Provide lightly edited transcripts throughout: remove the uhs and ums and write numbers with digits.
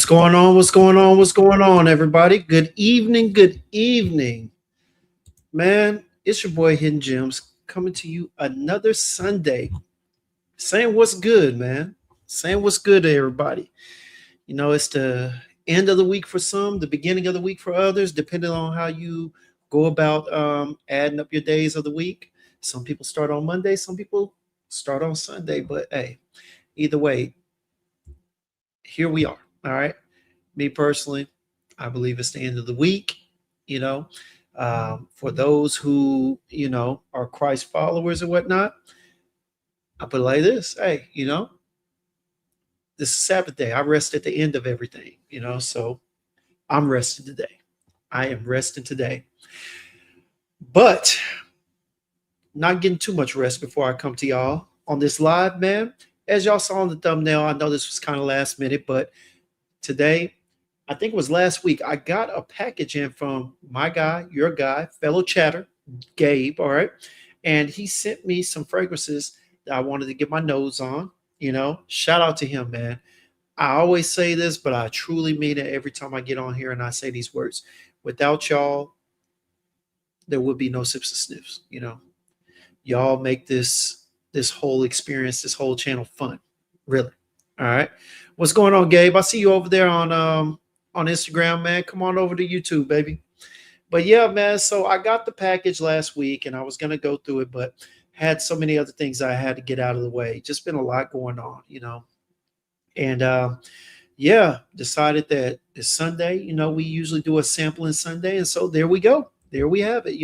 What's going on? What's going on? What's going on, everybody? Good evening. Good evening. Man, it's your boy Hidden Gems coming to you another Sunday. Saying what's good, man. Saying what's good to everybody. It's the end of the week for some, the beginning of the week for others, depending on how you go about adding up your days of the week. Some people start on Monday, some people start on Sunday, but hey, either way, here we are. All right. Me personally, I believe it's the end of the week. You know, for those who are Christ followers and whatnot, I put it like this: Hey, this is Sabbath day. I rest at the end of everything. So I'm resting today. I am resting today, but not getting too much rest before I come to y'all on this live, man. As y'all saw on the thumbnail, I know this was kind of last minute, but today, I think it was last week, I got a package in from my guy, your guy, fellow chatter, Gabe. All right. And he sent me some fragrances that I wanted to get my nose on. Shout out to him, man. I always say this, but I truly mean it every time I get on here and I say these words. Without y'all, there would be no sips and sniffs. Y'all make this whole experience, this whole channel fun. Really. All right. What's going on, Gabe? I see you over there on Instagram, man. Come on over to YouTube, baby. But yeah, man. So I got the package last week, and I was gonna go through it, but had so many other things I had to get out of the way. Just been a lot going on. And yeah, decided that it's Sunday. We usually do a sampling Sunday, and so there we go. There we have it.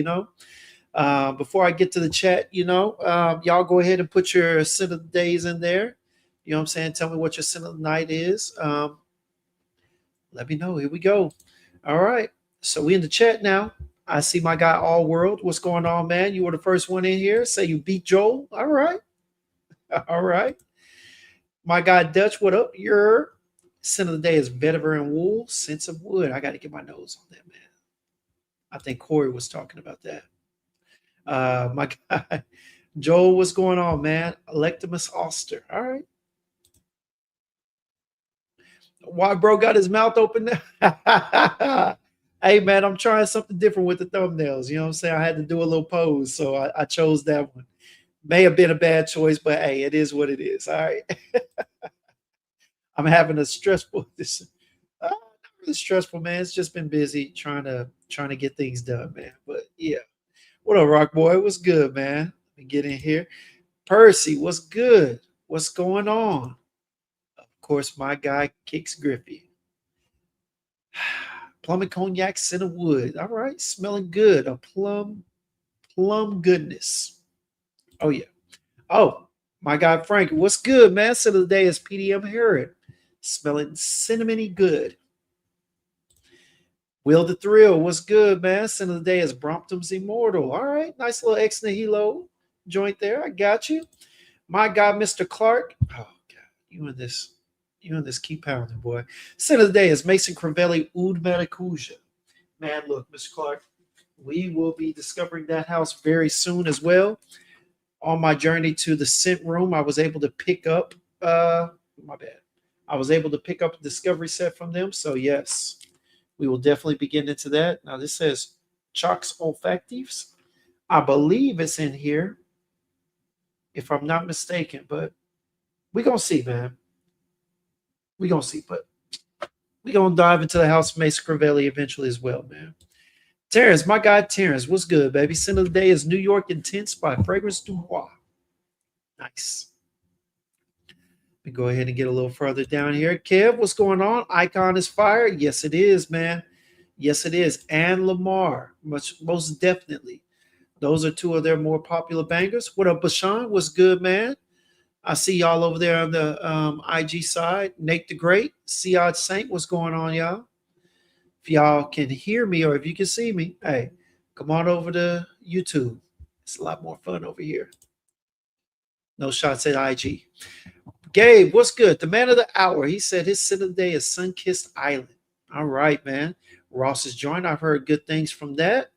Before I get to the chat, y'all go ahead and put your scent of the days in there. You know what I'm saying? Tell me what your scent of the night is. Let me know. Here we go. All right. So we in the chat now. I see my guy All World. What's going on, man? You were the first one in here. Say you beat Joel. All right. All right. My guy Dutch, what up? Your scent of the day is vetiver and wool, scents of wood. I got to get my nose on that, man. I think Corey was talking about that. My guy Joel, what's going on, man? Electimus Oster. All right. Why bro got his mouth open now? Hey man, I'm trying something different with the thumbnails. You know what I'm saying? I had to do a little pose, so I chose that one. May have been a bad choice, but hey, it is what it is. All right. I'm having a stressful not really stressful, man. It's just been busy trying to get things done, man. But yeah. What up, Rock Boy? What's good, man? Let me get in here. Percy, what's good? What's going on? Of course, my guy Kicks Griffey. Plum and cognac, scent of wood. All right, smelling good. A plum goodness. Oh yeah. Oh, my guy Frank, what's good, man? Scent of the day is PDM Herod. Smelling cinnamony good. Will the Thrill, what's good, man? Scent of the day is Brompton's Immortal. All right, nice little ex nihilo joint there. I got you. My guy, Mr. Clark. Oh God, you and this keep pounding, boy. Scent of the day is Mason Crivelli Oud Maracuja. Man, look, Mr. Clark, we will be discovering that house very soon as well. On my journey to the scent room, I was able to pick up my bad. I was able to pick up a discovery set from them. So yes, we will definitely be getting into that. Now this says Chalks Olfactives. I believe it's in here, if I'm not mistaken, but we're gonna see, man. We're gonna see, but we're gonna dive into the house of Mason Crivelli eventually as well, man. Terrence, my guy Terrence, what's good, baby? Scent of the day is New York Intense by Fragrance Du Bois. Nice. Let me go ahead and get a little further down here. Kev, what's going on? Icon is fire. Yes, it is, man. Yes, it is. And Lamar, most definitely. Those are two of their more popular bangers. What up, Bashan? What's good, man? I see y'all over there on the IG side. Nate the Great, Seod Saint, what's going on, y'all? If y'all can hear me or if you can see me, hey, come on over to YouTube. It's a lot more fun over here. No shots at IG. Gabe, what's good? The man of the hour. He said his scent of the day is Sun-Kissed Island. All right, man. Ross's joint. I've heard good things from that.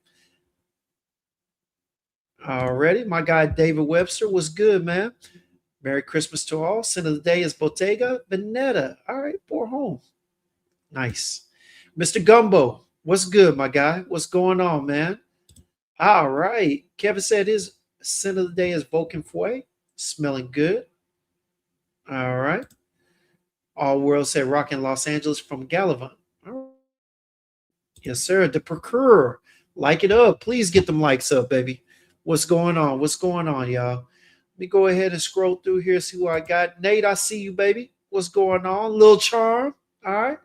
Already. My guy David Webster was good, man. Merry Christmas to all. Scent of the day is Bottega Veneta. All right, for home. Nice. Mr. Gumbo, what's good, my guy? What's going on, man? All right. Kevin said his scent of the day is Vulcan Foy. Smelling good. All right. All World said Rockin' Los Angeles from Gallivant. All right. Yes, sir. The Procurer. Like it up. Please get them likes up, baby. What's going on? What's going on, y'all? Let me go ahead and scroll through here, see who I got. Nate, I see you, baby. What's going on? Lil Charm. All right.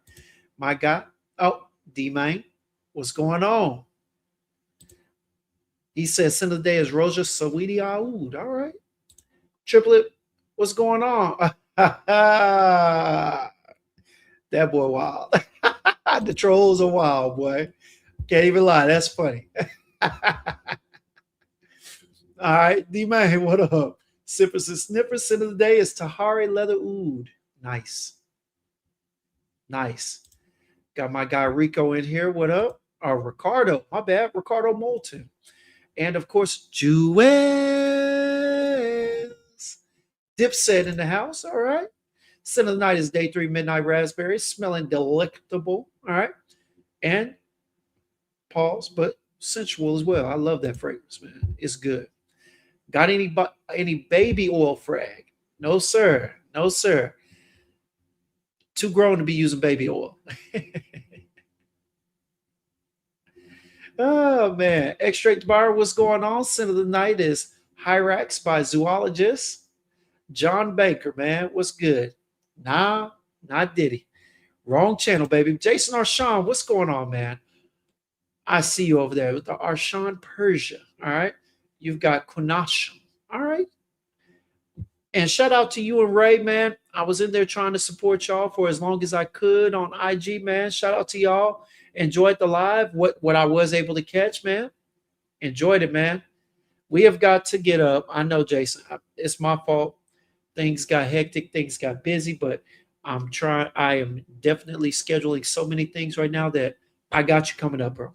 My guy. Oh, D-Main. What's going on? He says, "Send of the day is Roja Sawidi Aoud." All right. Triplet, what's going on? That boy wild. The trolls are wild, boy. Can't even lie. That's funny. All right. D-Man, what up? Sippers and Snippers. Send of the day is Tahari Leather Oud. Nice. Nice. Got my guy Rico in here. What up? Ricardo. My bad. Ricardo Moulton. And of course, Jewels. Dipset in the house. All right. Scent of the night is Day 3 Midnight Raspberry. Smelling delectable. All right. And pause, but sensual as well. I love that fragrance, man. It's good. Got any baby oil frag? No, sir. No, sir. Too grown to be using baby oil. Oh man, Extract Bar, what's going on? Scent of the night is Hyrax by Zoologist. John Baker, man, what's good? Nah, not Diddy. Wrong channel, baby. Jason Arshawn, what's going on, man? I see you over there with the Arshawn Persia. All right. You've got Kunasham. All right. And shout out to you and Ray, man. I was in there trying to support y'all for as long as I could on IG, man. Shout out to y'all. Enjoyed the live. What I was able to catch, man. Enjoyed it, man. We have got to get up. I know, Jason. It's my fault. Things got hectic. Things got busy, but I'm trying. I am definitely scheduling so many things right now that I got you coming up, bro.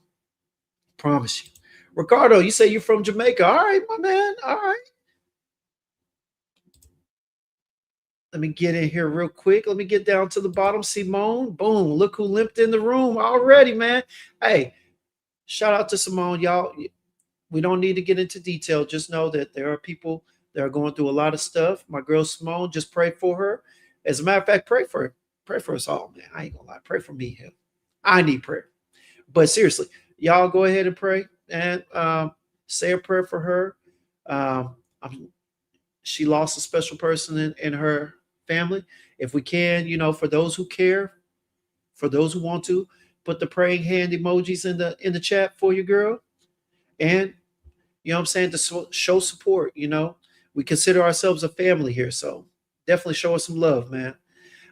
Promise you. Ricardo, you say you're from Jamaica. All right, my man. All right. Let me get in here real quick. Let me get down to the bottom. Simone, boom. Look who limped in the room already, man. Hey, shout out to Simone, y'all. We don't need to get into detail. Just know that there are people that are going through a lot of stuff. My girl Simone, just pray for her. As a matter of fact, pray for her. Pray for us all, man. I ain't gonna lie. Pray for me, him. I need prayer. But seriously, y'all go ahead and pray and say a prayer for her. She lost a special person in her family. If we can, for those who care, for those who want to, put the praying hand emojis in the chat for your girl. And what I'm saying, to show support. We consider ourselves a family here, so definitely show us some love, man.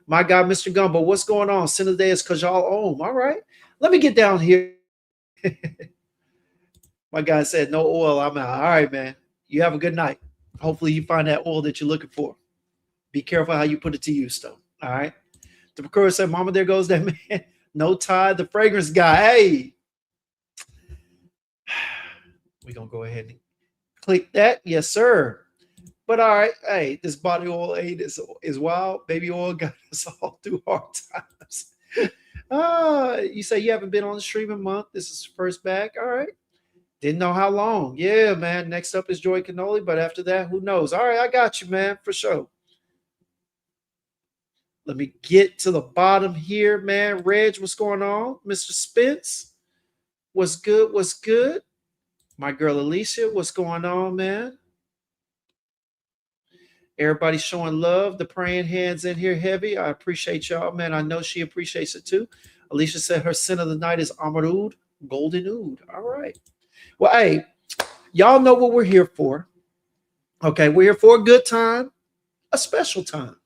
My guy, Mr. Gumbo, what's going on? Sin of the day is Kajal Om. All right, let me get down here. My guy said no oil. I'm out. All right, man. You have a good night. Hopefully you find that oil that you're looking for. Be careful how you put it to use, though. All right. The Procurator said, "Mama, there goes that man. No tie, the fragrance guy." Hey, we're gonna go ahead and click that. Yes, sir. But all right, hey, this body oil aid is wild. Baby oil got us all through hard times. You say you haven't been on the stream a month. This is first back. All right. Didn't know how long. Yeah, man. Next up is Joy Cannoli, but after that, who knows? All right, I got you, man, for sure. Let me get to the bottom here, man. Reg, what's going on? Mr. Spence, what's good? What's good? My girl Alicia, what's going on, man? Everybody showing love. The praying hands in here heavy. I appreciate y'all, man. I know she appreciates it too. Alicia said her scent of the night is Amarud, Golden Oud. All right. Well, hey, y'all know what we're here for. Okay, we're here for a good time, a special time.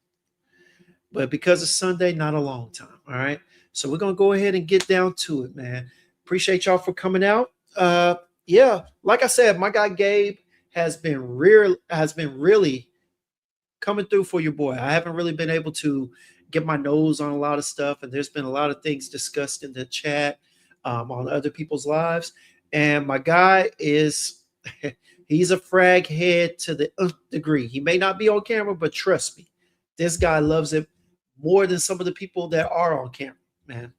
But because it's Sunday, not a long time. All right. So we're gonna go ahead and get down to it, man. Appreciate y'all for coming out. Yeah, like I said, my guy Gabe has been really coming through for your boy. I haven't really been able to get my nose on a lot of stuff, and there's been a lot of things discussed in the chat on other people's lives. And my guy is, he's a frag head to the nth degree. He may not be on camera, but trust me, this guy loves it more than some of the people that are on camera. man.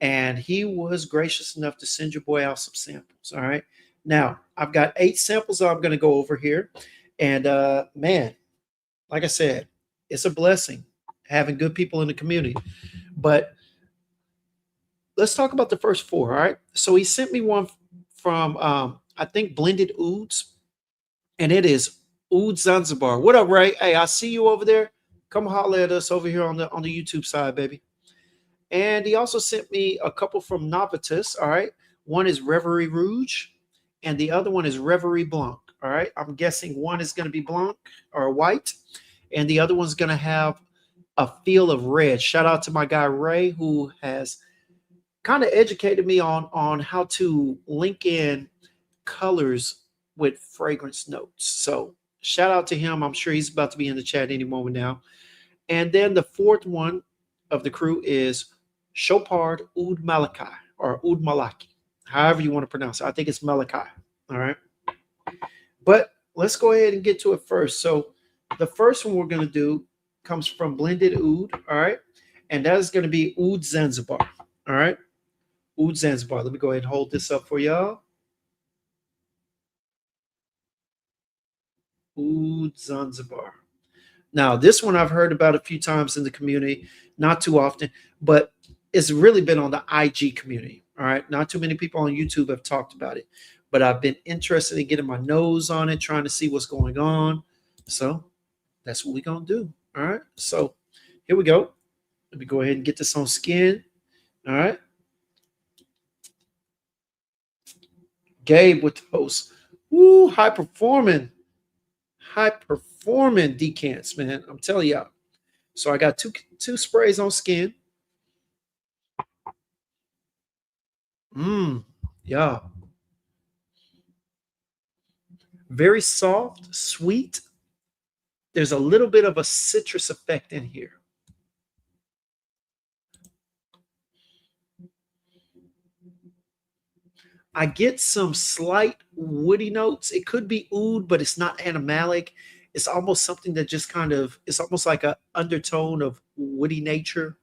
And he was gracious enough to send your boy out some samples. All right. Now, I've got 8 samples I'm going to go over here. And man, like I said, it's a blessing having good people in the community. But let's talk about the first four. All right. So he sent me one from, I think, Blended Ouds, and it is Oud Zanzibar. What up, Ray? Hey, I see you over there. Come holler at us over here on the YouTube side, baby. And he also sent me a couple from Novitus. All right. One is Reverie Rouge, and the other one is Reverie Blanc. All right. I'm guessing one is going to be Blanc or white, and the other one's going to have a feel of red. Shout out to my guy Ray, who has kind of educated me on how to link in colors with fragrance notes. So shout out to him. I'm sure he's about to be in the chat any moment now. And then the fourth one of the crew is Chopard Oud Malachi or Oud Malaki, however you want to pronounce it. I think it's Malachi. All right. But let's go ahead and get to it first. So the first one we're going to do comes from Blended Oud. All right. And that is going to be Oud Zanzibar. All right. Oud Zanzibar. Let me go ahead and hold this up for y'all. Oud Zanzibar. Now, this one I've heard about a few times in the community, not too often, but it's really been on the IG community. All right. Not too many people on YouTube have talked about it, but I've been interested in getting my nose on it, trying to see what's going on. So that's what we're going to do. All right. So here we go. Let me go ahead and get this on skin. All right. Gabe with those high performing decants, man. I'm telling y'all. So I got two sprays on skin. Yeah. Very soft, sweet. There's a little bit of a citrus effect in here. I get some slight woody notes. It could be oud, but it's not animalic. It's almost something that just kind of, it's almost like an undertone of woody nature.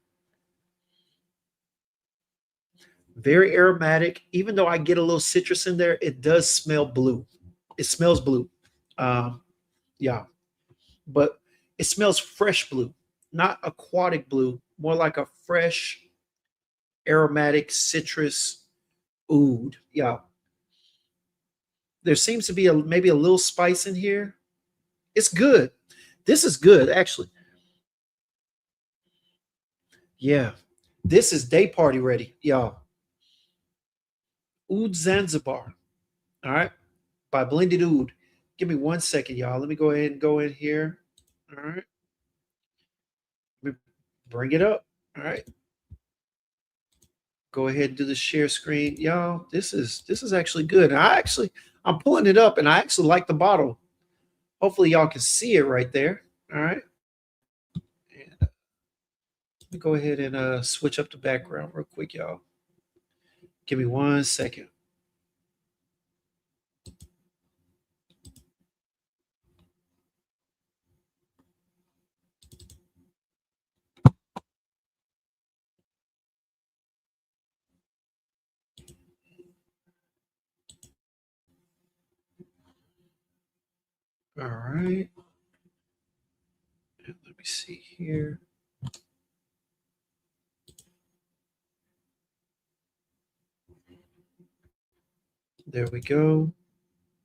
Very aromatic. Even though I get a little citrus in there, it does smell blue. It smells blue. Yeah. But it smells fresh blue, not aquatic blue, more like a fresh, aromatic citrus oud. Yeah. There seems to be maybe a little spice in here. It's good. This is good, actually. Yeah. This is day party ready, y'all. Oud Zanzibar. All right. By Blended Oud. Give me 1 second, y'all. Let me go ahead and go in here. All right. Let me bring it up. All right. Go ahead and do the share screen. Y'all, this is actually good. And I'm pulling it up and I actually like the bottle. Hopefully y'all can see it right there. All right. And let me go ahead and switch up the background real quick, y'all. Give me 1 second. All right. And let me see here. There we go.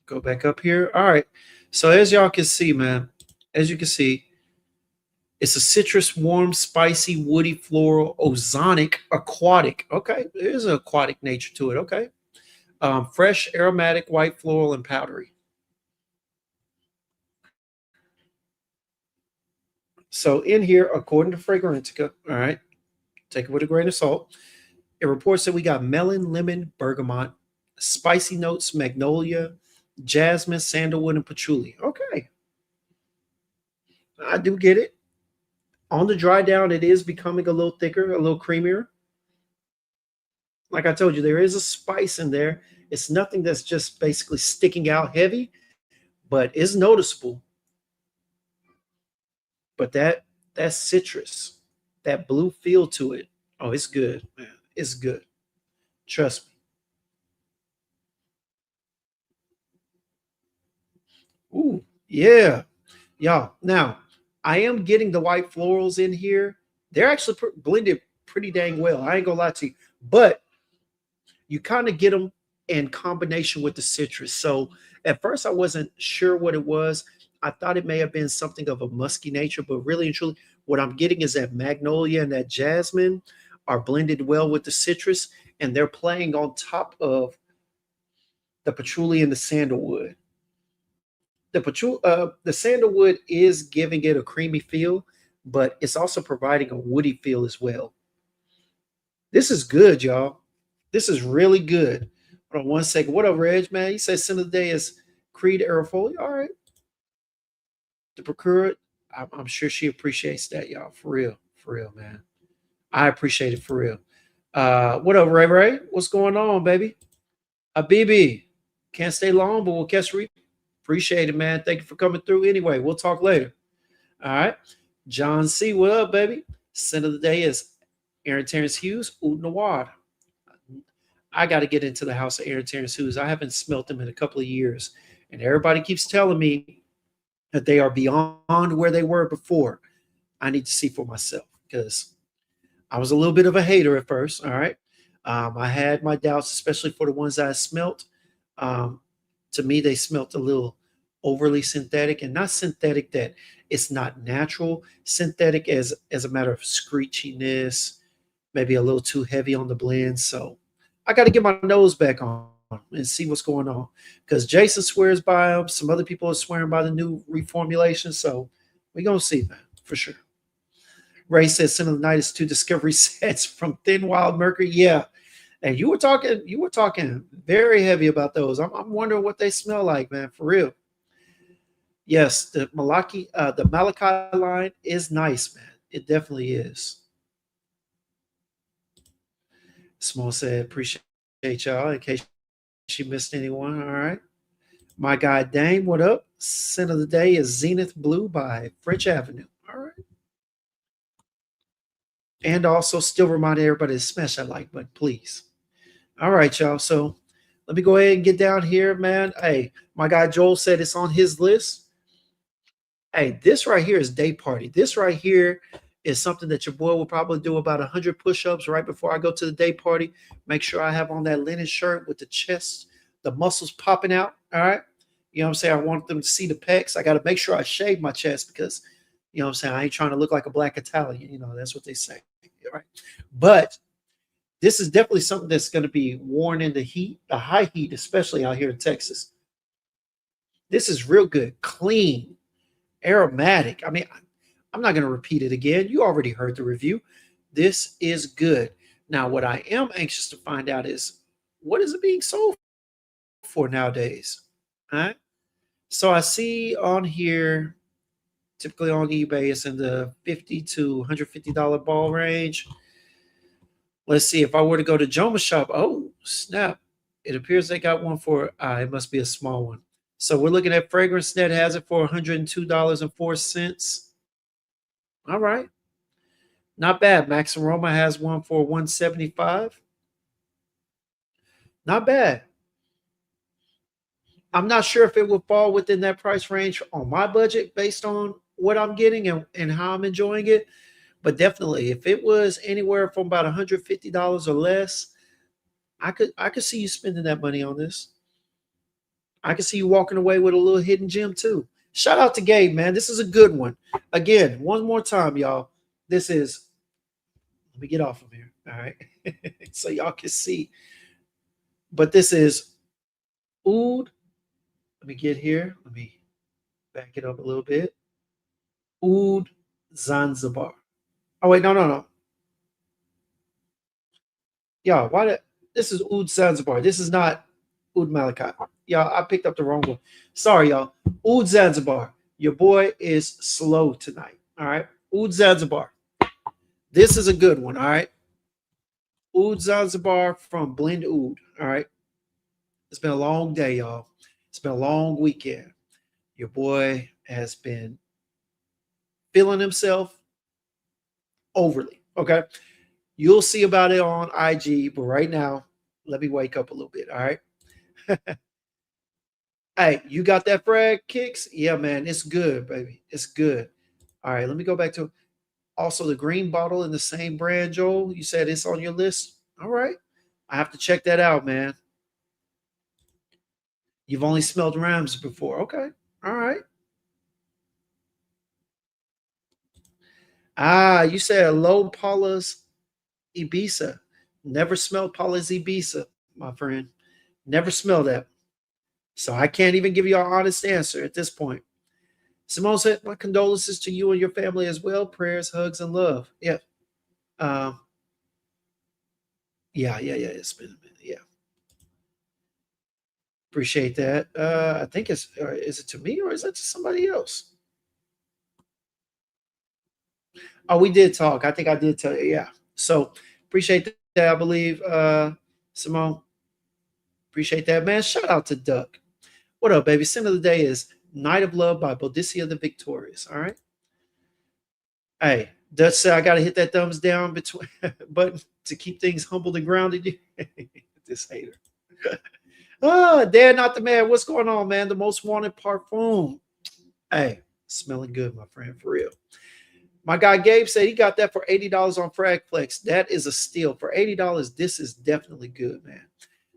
Go back up here. All right. So as y'all can see, man, as you can see, it's a citrus, warm, spicy, woody, floral, ozonic, aquatic. Okay, there's an aquatic nature to it. Okay. Fresh, aromatic, white, floral, and powdery. So in here, according to Fragrantica, all right, take it with a grain of salt. It reports that we got melon, lemon, bergamot, spicy notes, magnolia, jasmine, sandalwood, and patchouli. Okay, I do get it. On the dry down, it is becoming a little thicker, a little creamier. Like I told you, there is a spice in there. It's nothing that's just basically sticking out heavy, but it's noticeable. But that citrus, that blue feel to it, Oh, it's good, man. It's good. Trust me. Ooh, yeah. Y'all. Now, I am getting the white florals in here. They're actually blended pretty dang well. I ain't gonna lie to you. But you kind of get them in combination with the citrus. So at first, I wasn't sure what it was. I thought it may have been something of a musky nature, but really and truly, what I'm getting is that magnolia and that jasmine are blended well with the citrus, and they're playing on top of the patchouli and the sandalwood. The sandalwood is giving it a creamy feel, but it's also providing a woody feel as well. This is good, y'all. This is really good. Hold on one second. What up, Reg, man? You said sin of the day is Creed Aerofolia. All right. To procure it, I'm sure she appreciates that, y'all. For real. For real, man. I appreciate it for real. What up, Ray Ray? What's going on, baby? Habibi. Can't stay long, but we'll catch re. Appreciate it, man. Thank you for coming through. Anyway, we'll talk later. All right. John C. What up, baby? Sin of the day is Aaron Terrence Hughes, Oud Nawad. I got to get into the house of Aaron Terrence Hughes. I haven't smelt them in a couple of years. And everybody keeps telling me that they are beyond where they were before. I need to see for myself because I was a little bit of a hater at first. All right. I had my doubts, especially for the ones I smelt. Um, to me, they smelt a little overly synthetic, and not synthetic that it's not natural, synthetic as a matter of screechiness, maybe a little too heavy on the blend. So I got to get my nose back on and see what's going on because Jason swears by them. Some other people are swearing by the new reformulation. So we're going to see, man, for sure. Ray says Sin of the Night is two discovery sets from Thin Wild Mercury. Yeah. And you were talking very heavy about those. I'm wondering what they smell like, man, for real. Yes, the Malachi line is nice, man. It definitely is. Small said, appreciate y'all in case she missed anyone. All right. My guy Dame, what up? Scent of the day is Zenith Blue by French Avenue. All right. And also still reminding everybody to smash that like button, please. All right, y'all. So let me go ahead and get down here, man. Hey, my guy Joel said it's on his list. Hey, this right here is day party. This right here is something that your boy will probably do about 100 push-ups right before I go to the day party. Make sure I have on that linen shirt with the chest, the muscles popping out. All right. You know what I'm saying? I want them to see the pecs. I got to make sure I shave my chest because, you know what I'm saying? I ain't trying to look like a black Italian. You know, that's what they say. All right. But this is definitely something that's going to be worn in the heat, the high heat, especially out here in Texas. This is real good, clean, aromatic. I mean, I'm not going to repeat it again. You already heard the review. This is good. Now, what I am anxious to find out is what is it being sold for nowadays? All right. So I see on here, typically on eBay, it's in the $50 to $150 ball range. Let's see if I were to go to Joma Shop. Oh, snap. It appears they got one for, it must be a small one. So we're looking at Fragrance Net has it for $102.04. All right. Not bad. Max Aroma has one for 175. Not bad. I'm not sure if it will fall within that price range on my budget based on what I'm getting and how I'm enjoying it. But definitely, if it was anywhere from about $150 or less, I could see you spending that money on this. I could see you walking away with a little hidden gem too. Shout out to Gabe, man. This is a good one. Again, one more time, y'all. This is, let me get off of here. All right. So y'all can see. But this is Oud. Let me get here. Let me back it up a little bit. Oud Zanzibar. Oh, wait, no. Y'all, why did this is Oud Zanzibar. This is not Oud Malachi. Y'all, I picked up the wrong one. Sorry, y'all. Oud Zanzibar. Your boy is slow tonight. All right. Oud Zanzibar. This is a good one. All right. Oud Zanzibar from Blend Oud. All right. It's been a long day, y'all. It's been a long weekend. Your boy has been feeling himself overly. Okay. You'll see about it on IG, but right now, let me wake up a little bit. All right. Hey, you got that frag kicks? Yeah, man, it's good, baby. It's good. All right, let me go back to also the green bottle in the same brand, Joel. You said it's on your list. All right. I have to check that out, man. You've only smelled Rams before. Okay. All right. Ah, you said low Paula's Ibiza. Never smelled Paula's Ibiza, my friend. Never smelled that. So I can't even give you an honest answer at this point. Simone said, my condolences to you and your family as well. Prayers, hugs, and love. Yeah. Um, yeah. It's been a minute. Yeah. Appreciate that. I think it's, is it to me or is it to somebody else? Oh, we did talk. I think I did tell you. Yeah. So appreciate that. I believe, Simone, appreciate that, man. Shout out to Duck. What up, baby? Sin of the day is Night of Love by Boudicca the Victorious. All right. Hey, Dutch said I got to hit that thumbs down between button to keep things humbled and grounded. This hater. Dad, not the man. What's going on, man? The most wanted parfum. Hey, smelling good, my friend, for real. My guy Gabe said he got that for $80 on Fragflex. That is a steal. For $80, this is definitely good, man.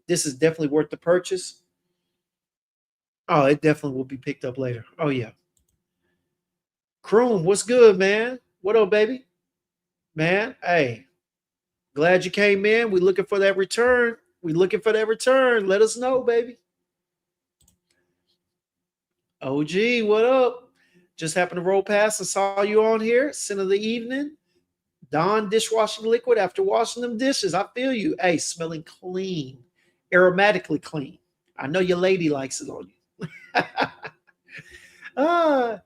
This is definitely worth the purchase. Oh, it definitely will be picked up later. Oh, yeah. Kroom, what's good, man? What up, baby? Man, hey, glad you came in. We looking for that return. We looking for that return. Let us know, baby. OG, what up? Just happened to roll past and saw you on here. Sin of the evening. Dawn dishwashing liquid after washing them dishes. I feel you. Hey, smelling clean, aromatically clean. I know your lady likes it on you. ah,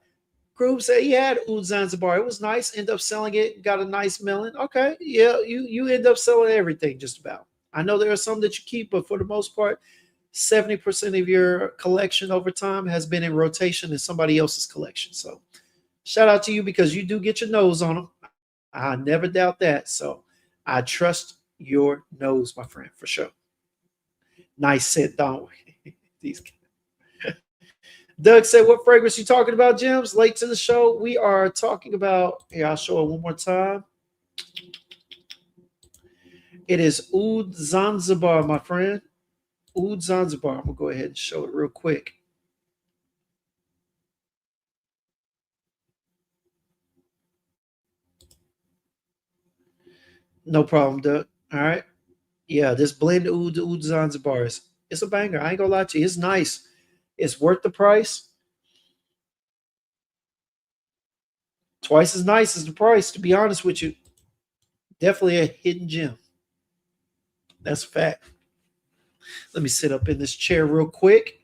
Groove said he had Oud Zanzibar. It was nice. End up selling it. Got a nice melon. Okay, yeah, you end up selling everything just about. I know there are some that you keep, but for the most part, 70% of your collection over time has been in rotation in somebody else's collection. So shout out to you because you do get your nose on them. I never doubt that. So I trust your nose, my friend, for sure. Nice scent, don't we? These Doug said, what fragrance you talking about, Jim's? Late to the show. We are talking about, here, I'll show it one more time. It is Oud Zanzibar, my friend. Oud Zanzibar. I'm going to go ahead and show it real quick. No problem, Doug. All right. Yeah, this blend Oud Zanzibar is it's a banger. I ain't gonna lie to you. It's nice. It's worth the price. Twice as nice as the price, to be honest with you. Definitely a hidden gem. That's a fact. Let me sit up in this chair real quick.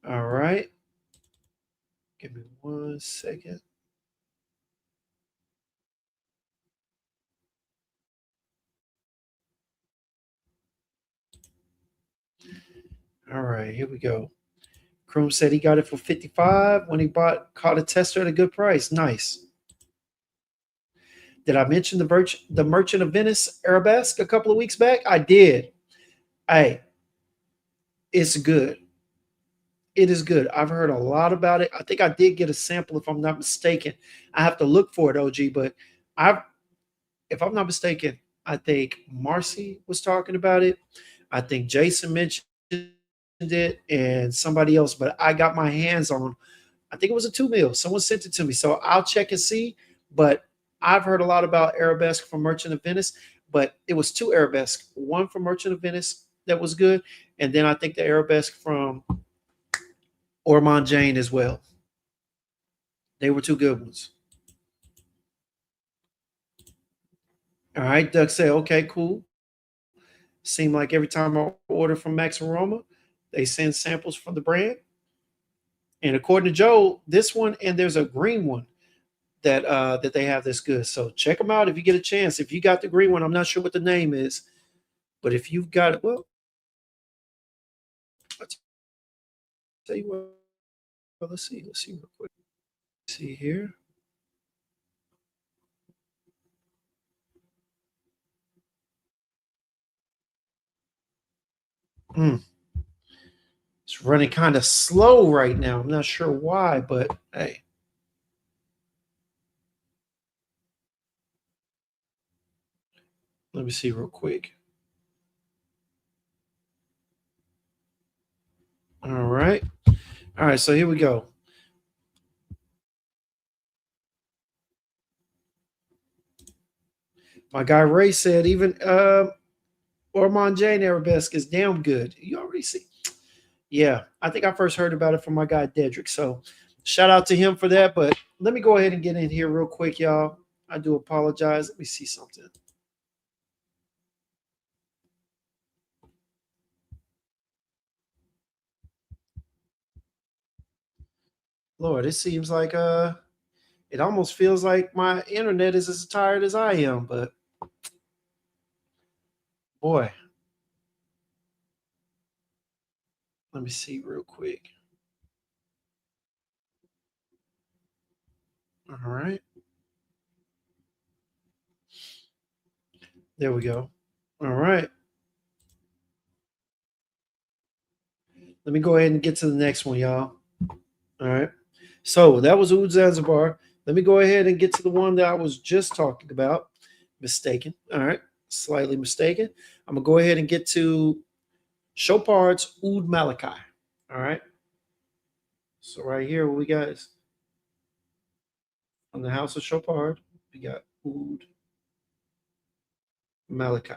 All right. Give me 1 second. All right, here we go. Chrome said he got it for 55 when he caught a tester at a good price. Nice. Did I mention the Merchant of Venice Arabesque a couple of weeks back? I did. Hey, it's good. It is good. I've heard a lot about it. I think I did get a sample if I'm not mistaken. I have to look for it, OG, but I if I'm not mistaken, I think Marcy was talking about it. I think Jason mentioned it and somebody else, but I got my hands on, I think it was a 2 mil. Someone sent it to me. So I'll check and see. But I've heard a lot about Arabesque from Merchant of Venice, but it was two Arabesque, one from Merchant of Venice that was good. And then I think the Arabesque from Ormond Jane as well. They were two good ones. All right. Doug said, okay, cool. Seem like every time I order from Max Aroma, they send samples from the brand. And according to Joe, this one and there's a green one that they have that's good. So check them out if you get a chance. If you got the green one, I'm not sure what the name is, but if you've got it, well, tell you what, well, let's see real quick. See here. Mm, it's running kind of slow right now. I'm not sure why, but hey, let me see real quick. All right. All right, so here we go. My guy Ray said even Ormond Jane Arabesque is damn good. You already see. Yeah, I think I first heard about it from my guy Dedrick. So shout out to him for that. But let me go ahead and get in here real quick, y'all. I do apologize. Let me see something. Lord, it seems like it almost feels like my internet is as tired as I am, but boy, let me see real quick. All right. There we go. All right. Let me go ahead and get to the next one, y'all. All right. So that was Oud Zanzibar. Let me go ahead and get to the one that I was just talking about. Mistaken. All right. Slightly mistaken. I'm going to go ahead and get to Chopard's Oud Malachi. All right. So right here, what we got is from the House of Chopard, we got Oud Malachi.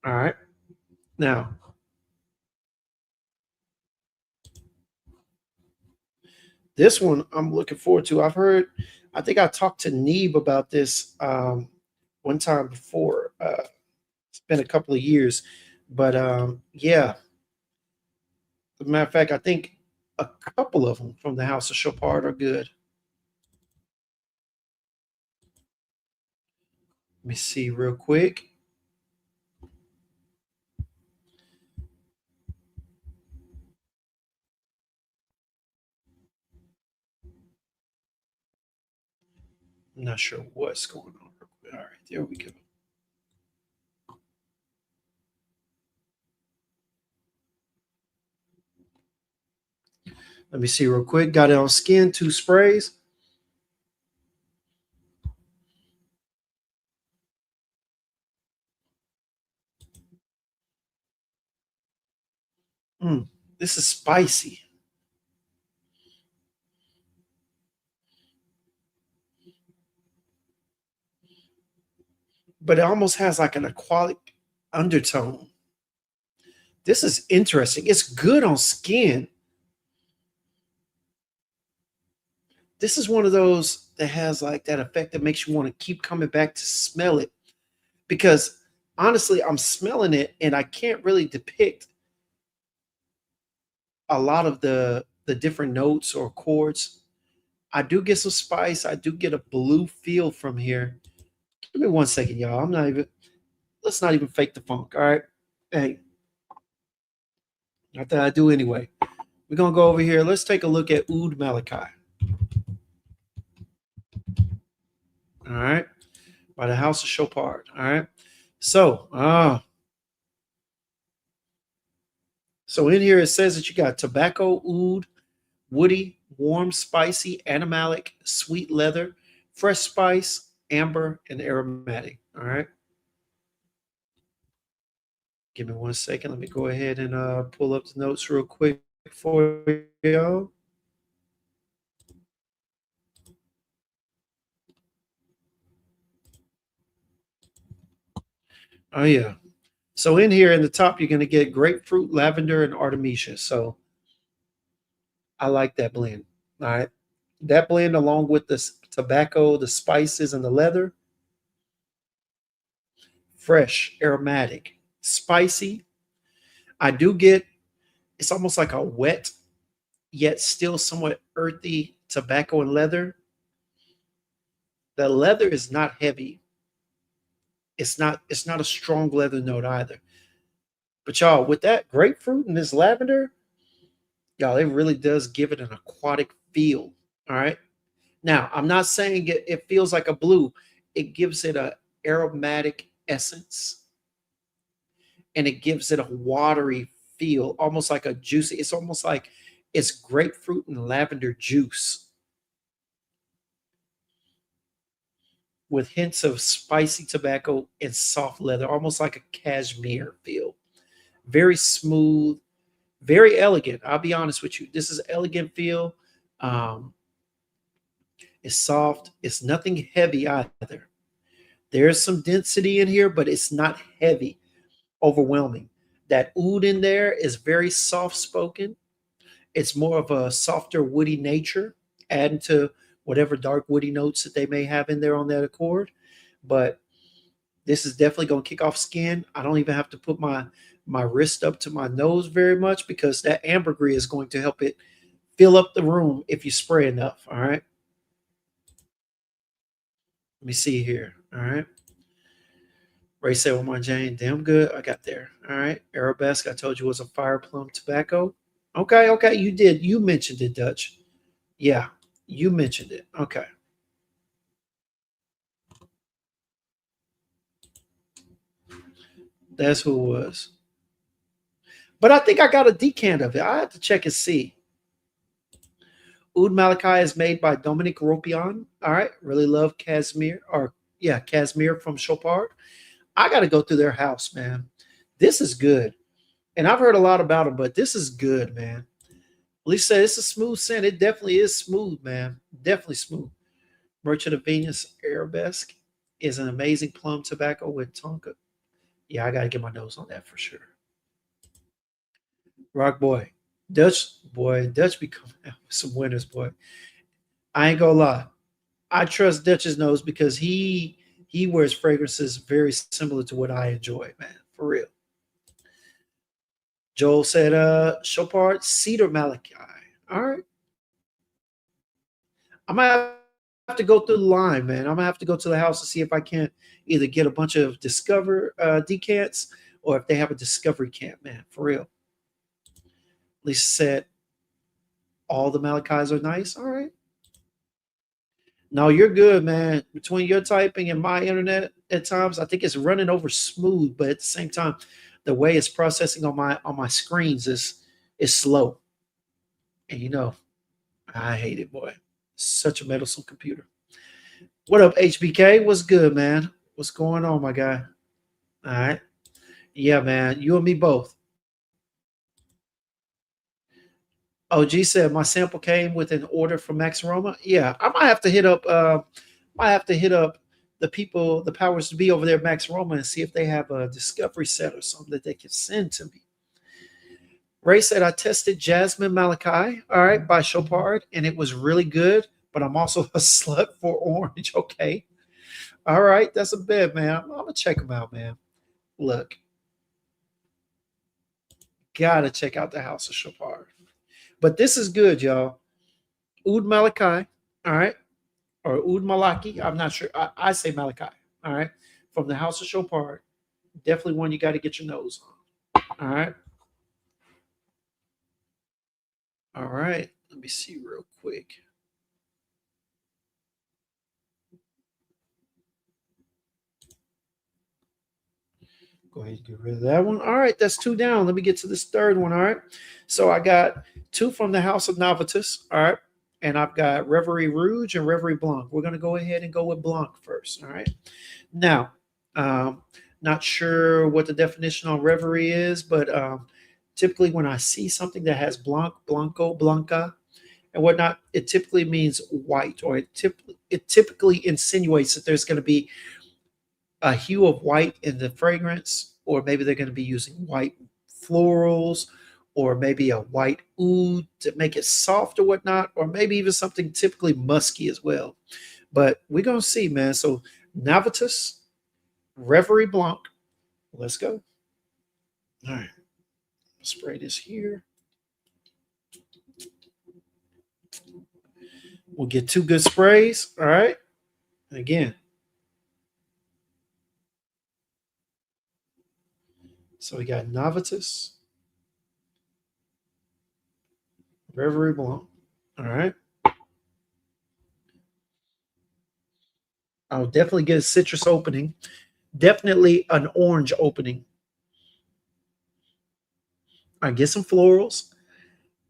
All right. Now, this one I'm looking forward to. I think I talked to Neeb about this one time before. It's been a couple of years, but yeah. As a matter of fact, I think a couple of them from the House of Chopard are good. Let me see real quick. I'm not sure what's going on. All right, there we go. Let me see real quick. Got it on skin, 2 sprays. Mm, this is spicy, but it almost has like an aquatic undertone. This is interesting. It's good on skin. This is one of those that has like that effect that makes you want to keep coming back to smell it. Because honestly, I'm smelling it and I can't really depict a lot of the different notes or chords. I do get some spice. I do get a blue feel from here. Give me 1 second, y'all. I'm not even. Let's not even fake the funk. All right. Hey, not that I do anyway. We're gonna go over here. Let's take a look at Oud Malachi. All right, by the House of Chopard. All right. So, so in here it says that you got tobacco, oud, woody, warm, spicy, animalic, sweet leather, fresh spice, amber, and aromatic. All right. Give me 1 second. Let me go ahead and pull up the notes real quick for y'all. Oh yeah. So in here in the top, you're gonna get grapefruit, lavender, and artemisia. So I like that blend. All right. That blend along with the tobacco, the spices, and the leather, fresh, aromatic, spicy. I do get it's almost like a wet, yet still somewhat earthy tobacco and leather. The leather is not heavy. It's not a strong leather note either. But y'all, with that grapefruit and this lavender, Y'all, it really does give it an aquatic feel. All right. Now, I'm not saying it feels like a blue. It gives it a aromatic essence and it gives it a watery feel, almost like a juicy. It's almost like it's grapefruit and lavender juice with hints of spicy tobacco and soft leather, almost like a cashmere feel. Very smooth, very elegant. I'll be honest with you. This is elegant feel. Um, it's soft. It's nothing heavy either. There's some density in here, but it's not heavy, overwhelming. That oud in there is very soft spoken. It's more of a softer, woody nature, adding to whatever dark woody notes that they may have in there on that accord. But this is definitely going to kick off skin. I don't even have to put my wrist up to my nose very much because that ambergris is going to help it fill up the room if you spray enough. All right. Let me see here. All right. Ray said, "Well, my Jane, damn good. I got there. All right. Arabesque, I told you was a fire plum tobacco. Okay. Okay. You did. You mentioned it, Dutch. Yeah. You mentioned it. Okay. That's who it was. But I think I got a decant of it. I have to check and see. Oud Malachi is made by Dominic Ropion. All right. Really love Casimir or yeah, Casimir from Chopard. I got to go through their house, man. This is good. And I've heard a lot about them, but this is good, man. Lisa said it's a smooth scent. It definitely is smooth, man. Definitely smooth. Merchant of Venus Arabesque is an amazing plum tobacco with tonka. Yeah, I got to get my nose on that for sure. Rock boy. Dutch be coming out with some winners, boy. I ain't gonna lie. I trust Dutch's nose because he wears fragrances very similar to what I enjoy, man. For real. Joel said, Chopard Cedar Malachi. All right. I might have to go through the line, man. I'm gonna have to go to the house to see if I can either get a bunch of Discover decants or if they have a Discovery camp, man. For real. Lisa said all the Malachis are nice. All right. No, you're good, man. Between your typing and my internet at times, I think it's running over smooth, but at the same time, the way it's processing on my screens is slow. And you know, I hate it, boy. Such a meddlesome computer. What up, HBK? What's good, man? What's going on, my guy? All right. Yeah, man. You and me both. OG said my sample came with an order from Max Roma. Yeah, I might have to hit up the people, the powers to be over there at Max Roma and see if they have a discovery set or something that they can send to me. Ray said I tested Jasmine Malachi, all right, by Chopard, and it was really good, but I'm also a slut for orange. Okay. All right, that's a bit, man. I'm gonna check them out, man. Look, gotta check out the House of Chopard. But this is good, y'all. Oud Malachi, all right, or Oud Malaki. I'm not sure. I say Malachi, all right, from the House of Chopard. Definitely one you got to get your nose on. All right. All right. Let me see real quick. Go ahead and get rid of that one. All right, that's two down. Let me get to this third one. All right. So I got two from the House of Novitus. All right. And I've got Reverie Rouge and Reverie Blanc. We're going to go ahead and go with Blanc first. All right. Now, um, not sure what the definition on Reverie is, but typically when I see something that has Blanc, Blanco, Blanca, and whatnot, it typically means white, or it typically insinuates that there's going to be a hue of white in the fragrance, or maybe they're going to be using white florals, or maybe a white oud to make it soft or whatnot, or maybe even something typically musky as well. But we're going to see, man. So, Navitus, Reverie Blanc. Let's go. All right. Spray this here. We'll get two good sprays. All right. And again, so we got Novitus, Reverie Blanc. All right. I'll definitely get a citrus opening. Definitely an orange opening. I get some florals.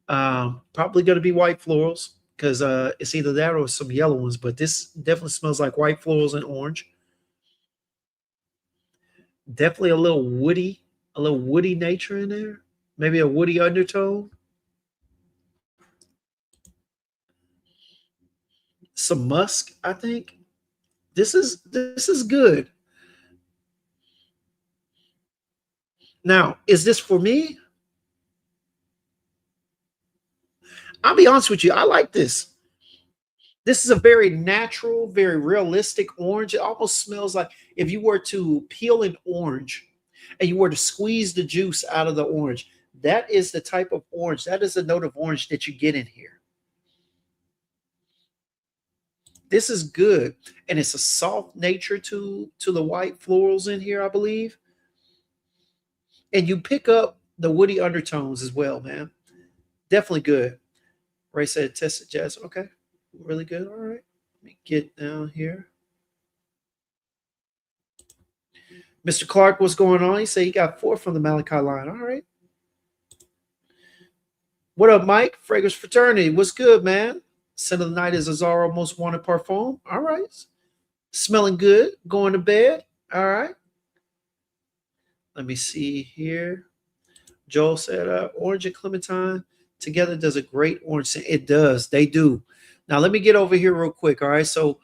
Probably going to be white florals because it's either that or some yellow ones. But this definitely smells like white florals and orange. Definitely a little woody nature in there. Maybe a woody undertone. Some musk, I think. This is good. Now, is this for me? I'll be honest with you. I like this. This is a very natural, very realistic orange. It almost smells like if you were to peel an orange and you were to squeeze the juice out of the orange. That is the type of orange. That is the note of orange that you get in here. This is good, and it's a soft nature to the white florals in here, I believe. And you pick up the woody undertones as well, man. Definitely good. Ray said tested jazz. Okay, really good. All right, let me get down here. Mr. Clark, what's going on? He said he got 4 from the Malachi line. All right. What up, Mike? Fragrance Fraternity. What's good, man? Scent of the night is Azaro Most Wanted Parfum. All right. Smelling good. Going to bed. All right. Let me see here. Joel said orange and clementine together does a great orange scent. It does. They do. Now, let me get over here real quick. All right. So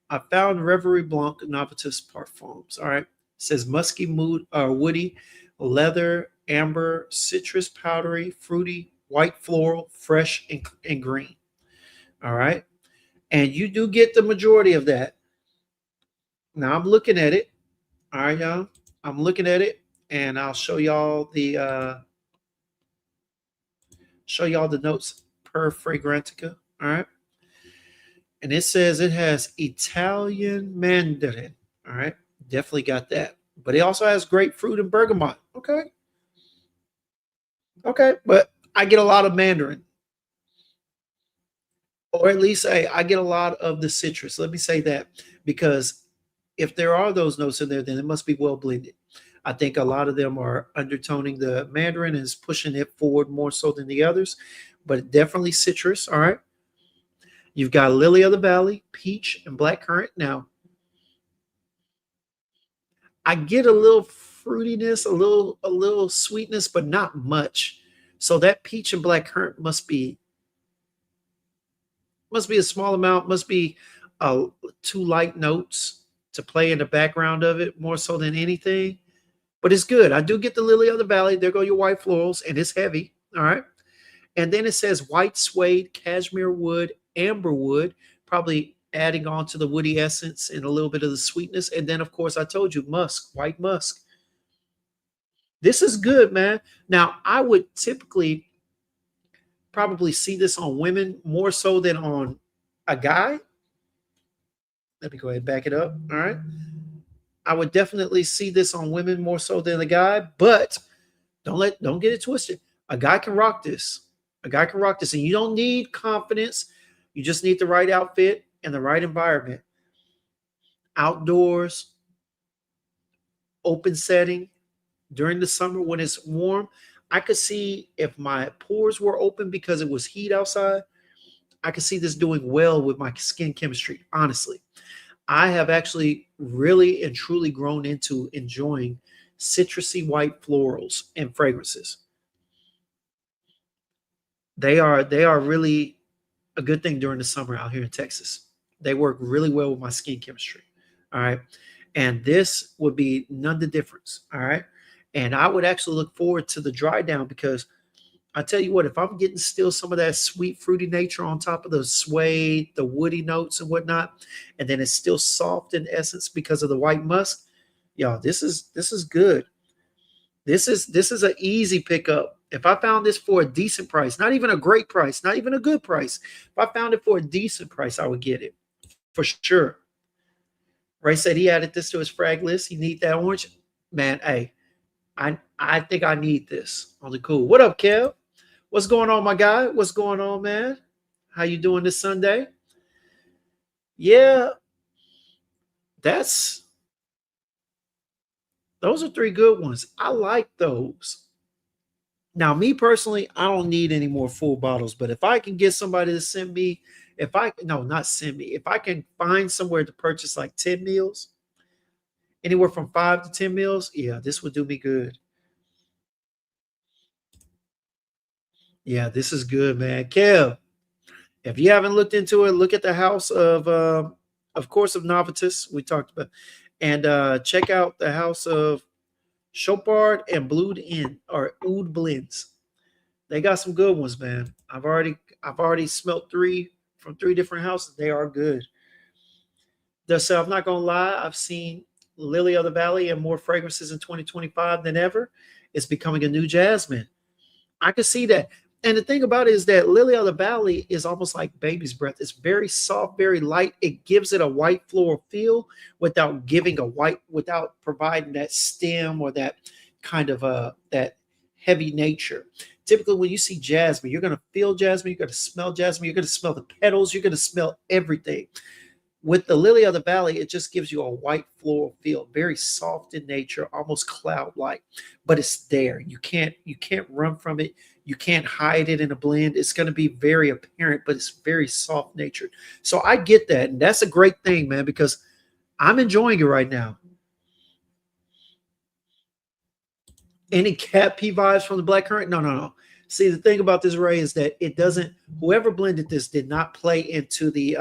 I found Reverie Blanc Novitus Parfums. All right. It says musky, mood, woody, leather, amber, citrus, powdery, fruity, white floral, fresh, and green. All right. And you do get the majority of that. Now I'm looking at it. All right, y'all. I'm looking at it, and I'll show y'all the notes per Fragrantica. All right. And it says it has Italian Mandarin. All right. Definitely got that. But it also has grapefruit and bergamot. Okay. Okay. But I get a lot of Mandarin. Or at least I get a lot of the citrus. Let me say that because if there are those notes in there, then it must be well blended. I think a lot of them are undertoning the Mandarin and is pushing it forward more so than the others, but definitely citrus. All right. You've got Lily of the Valley, peach, and blackcurrant. Now, I get a little fruitiness, a little sweetness, but not much. So that peach and blackcurrant must be a small amount, must be 2 light notes to play in the background of it more so than anything. But it's good. I do get the Lily of the Valley. There go your white florals, and it's heavy. All right. And then it says white suede, cashmere wood, amber wood, probably adding on to the woody essence and a little bit of the sweetness. And then, of course, I told you musk, white musk. This is good, man. Now, I would typically probably see this on women more so than on a guy. Let me go ahead and back it up. All right. I would definitely see this on women more so than a guy, but don't get it twisted. A guy can rock this. A guy can rock this, and you don't need confidence. You just need the right outfit and the right environment. Outdoors, open setting during the summer when it's warm. I could see if my pores were open because it was heat outside. I could see this doing well with my skin chemistry. Honestly, I have actually really and truly grown into enjoying citrusy white florals and fragrances. They are really a good thing during the summer out here in Texas. They work really well with my skin chemistry. All right. And this would be none the difference. All right. And I would actually look forward to the dry down because I tell you what, if I'm getting still some of that sweet fruity nature on top of the suede, the woody notes and whatnot, and then it's still soft in essence because of the white musk, y'all, this is good. This is an easy pickup. If I found this for a decent price, not even a great price, not even a good price, if I found it for a decent price, I would get it for sure. Ray said he added this to his frag list. He need that orange. Man, hey, I think I need this on the cool. What up, Kev? What's going on, my guy? What's going on, man? How you doing this Sunday? Yeah, that's those are three good ones. I like those. Now, me personally, I don't need any more full bottles, but if I can get somebody to send me, if I no, not send me, if I can find somewhere to purchase like 10 meals, anywhere from 5 to 10 meals, yeah, this would do me good. Yeah, this is good, man. Kev, if you haven't looked into it, look at the house of course, of Novitus, we talked about, and check out the house of Chopard and Blued Inn or Oud Blends. They got some good ones, man. I've already smelt three from three different houses. They are good. So I'm not gonna lie, I've seen Lily of the Valley and more fragrances in 2025 than ever. It's becoming a new jasmine. I can see that. And the thing about it is that Lily of the Valley is almost like baby's breath. It's very soft, very light. It gives it a white floral feel without providing that stem or that kind of that heavy nature. Typically, when you see jasmine, you're gonna feel jasmine, you're gonna smell jasmine, you're gonna smell the petals, you're gonna smell everything. With the Lily of the Valley, it just gives you a white floral feel, very soft in nature, almost cloud-like, but it's there. You can't run from it. You can't hide it in a blend. It's going to be very apparent, but it's very soft natured. So I get that, and that's a great thing, man, because I'm enjoying it right now. Any cat pee vibes from the black currant? No, no, no. See, the thing about this Ray is that it doesn't. Whoever blended this did not play into the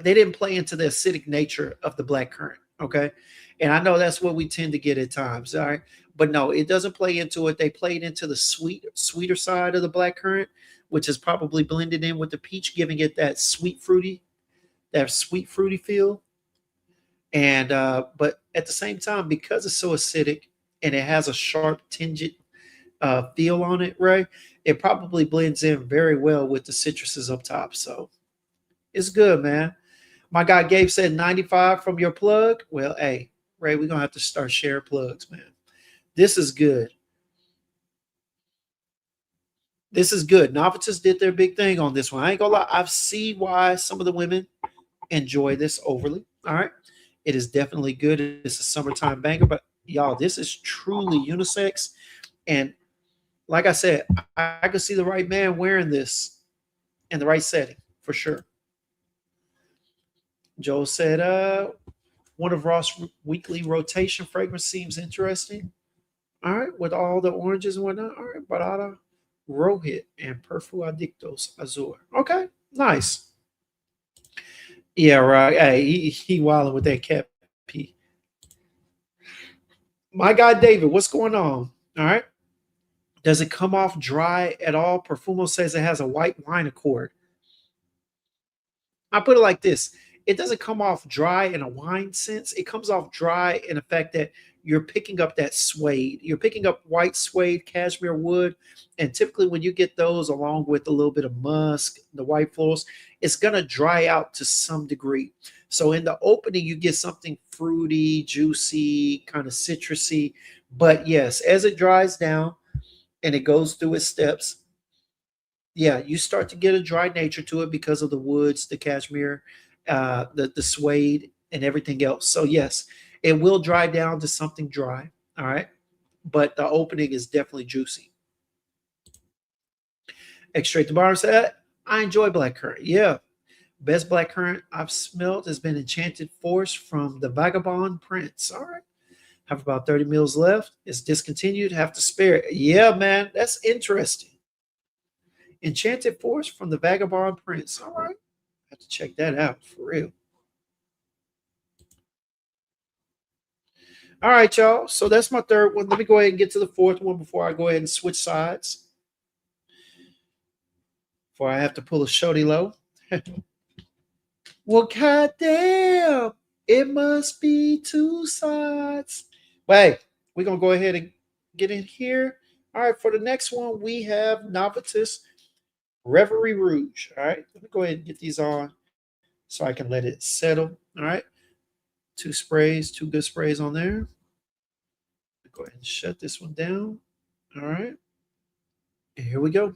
they didn't play into the acidic nature of the black currant. Okay. And I know that's what we tend to get at times. All right. But no, it doesn't play into it. They played into the sweeter side of the black currant, which is probably blended in with the peach, giving it that sweet fruity feel. And but at the same time, because it's so acidic and it has a sharp tinged feel on it, right? It probably blends in very well with the citruses up top. So it's good, man. My guy Gabe said 95 from your plug. Well, hey, Ray, we're gonna have to start sharing plugs, man. This is good. This is good. Novices did their big thing on this one. I ain't gonna lie. I see why some of the women enjoy this overly. All right. It is definitely good. It's a summertime banger, but y'all, this is truly unisex. And like I said, I could see the right man wearing this in the right setting for sure. Joe said, one of Ross' weekly rotation fragrance seems interesting. All right, with all the oranges and whatnot. All right, Barada, Rohit, and Perfu Adictos Azur. Okay, nice. Yeah, right. Hey, he wilding with that cat pee. My guy David, what's going on? All right. Does it come off dry at all? Perfumo says it has a white wine accord. I put it like this: it doesn't come off dry in a wine sense. It comes off dry in the fact that you're picking up that suede. You're picking up white suede, cashmere wood, and typically when you get those along with a little bit of musk, the white florals, it's gonna dry out to some degree. So in the opening, you get something fruity, juicy, kind of citrusy. But yes, as it dries down and it goes through its steps, yeah, you start to get a dry nature to it because of the woods, the cashmere, the suede, and everything else. So yes, it will dry down to something dry. All right, but the opening is definitely juicy. Extract the bar said, I enjoy blackcurrant. Yeah, best blackcurrant I've smelled has been Enchanted Forest from the Vagabond Prince. All right. Have about 30 meals left. It's discontinued. Have to spare it. Yeah, man, that's interesting. Enchanted Forest from the Vagabond Prince. All right. Have to check that out for real. All right, y'all. So that's my third one. Let me go ahead and get to the fourth one before I go ahead and switch sides. Before I have to pull a shorty low. Well, goddamn, it must be two sides. Wait, we're gonna go ahead and get in here. All right, for the next one, we have Novitus Reverie Rouge. All right, let me go ahead and get these on so I can let it settle. All right, two sprays, two good sprays on there. Go ahead and shut this one down. All right. And here we go. All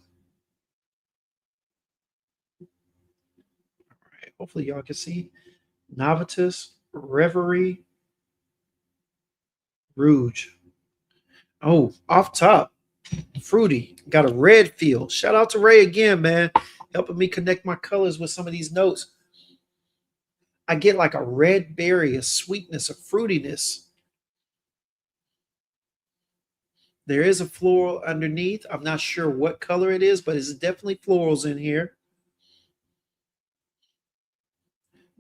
right, hopefully y'all can see. Novitus Reverie Rouge. Oh, off top, fruity. Got a red feel. Shout out to Ray again, man, helping me connect my colors with some of these notes. I get like a red berry, a sweetness, a fruitiness. There is a floral underneath. I'm not sure what color it is, but it's definitely florals in here.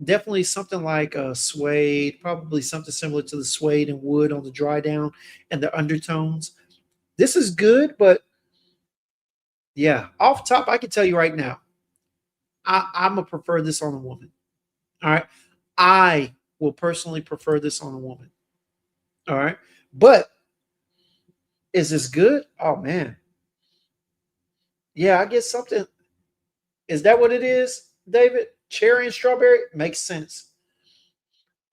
Definitely something like a suede, probably something similar to the suede and wood on the dry down and the undertones. This is good, but yeah, off top, I can tell you right now, I'm gonna prefer this on a woman. All right, I will personally prefer this on a woman. All right, but is this good? Oh man, yeah, I get something. Is that what it is, David? Cherry and strawberry makes sense.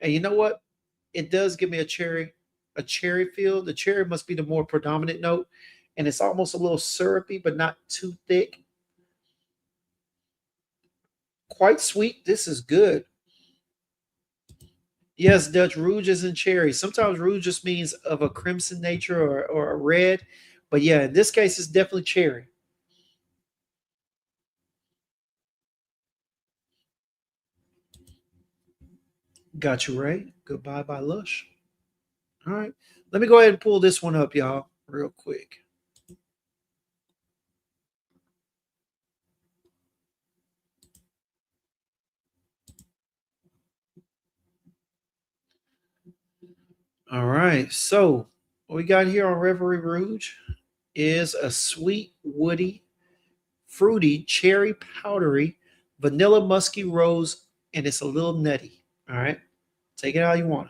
And you know what? It does give me a cherry feel. The cherry must be the more predominant note, and it's almost a little syrupy, but not too thick. Quite sweet. This is good. Yes, Dutch Rouge is in cherry. Sometimes Rouge just means of a crimson nature or a red, but yeah, in this case, it's definitely cherry. Got you, Ray. Goodbye by Lush. All right, let me go ahead and pull this one up, y'all, real quick. All right, so what we got here on Reverie Rouge is a sweet, woody, fruity, cherry, powdery, vanilla, musky rose, and it's a little nutty. All right, take it how you want.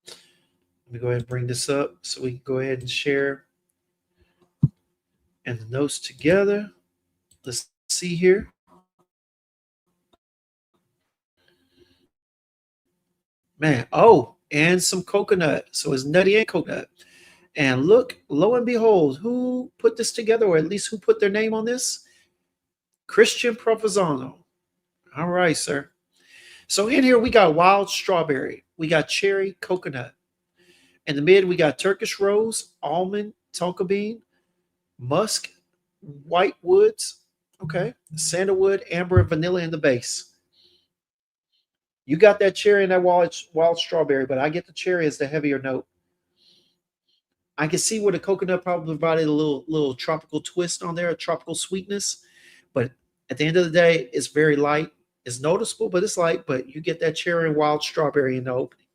Let me go ahead and bring this up so we can go ahead and share and the notes together. Let's see here. Man, oh, and some coconut. So it's nutty and coconut. And look, lo and behold, who put this together, or at least who put their name on this? Christian Provenzano. All right, sir. So in here we got wild strawberry, we got cherry, coconut. In the mid, we got Turkish rose, almond, tonka bean, musk, white woods, okay, sandalwood, amber, and vanilla in the base. You got that cherry and that wild strawberry, but I get the cherry as the heavier note. I can see where the coconut probably provided a little tropical twist on there, a tropical sweetness. But at the end of the day, it's very light. It's noticeable, but it's light. But you get that cherry and wild strawberry in the opening.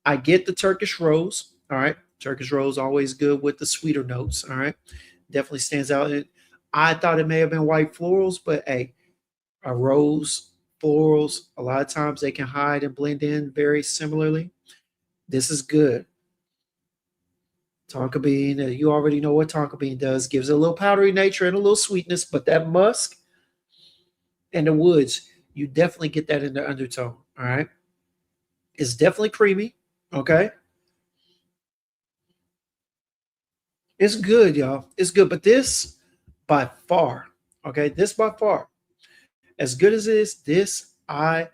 I get the Turkish rose. All right. Turkish rose always good with the sweeter notes. All right. Definitely stands out. I thought it may have been white florals, but hey, a rose, florals, a lot of times they can hide and blend in very similarly. This is good. Tonka bean, you already know what tonka bean does. Gives it a little powdery nature and a little sweetness, but that musk and the woods, you definitely get that in the undertone. All right. It's definitely creamy. Okay. It's good, y'all. It's good. But this by far, okay, this by far, as good as it is, this I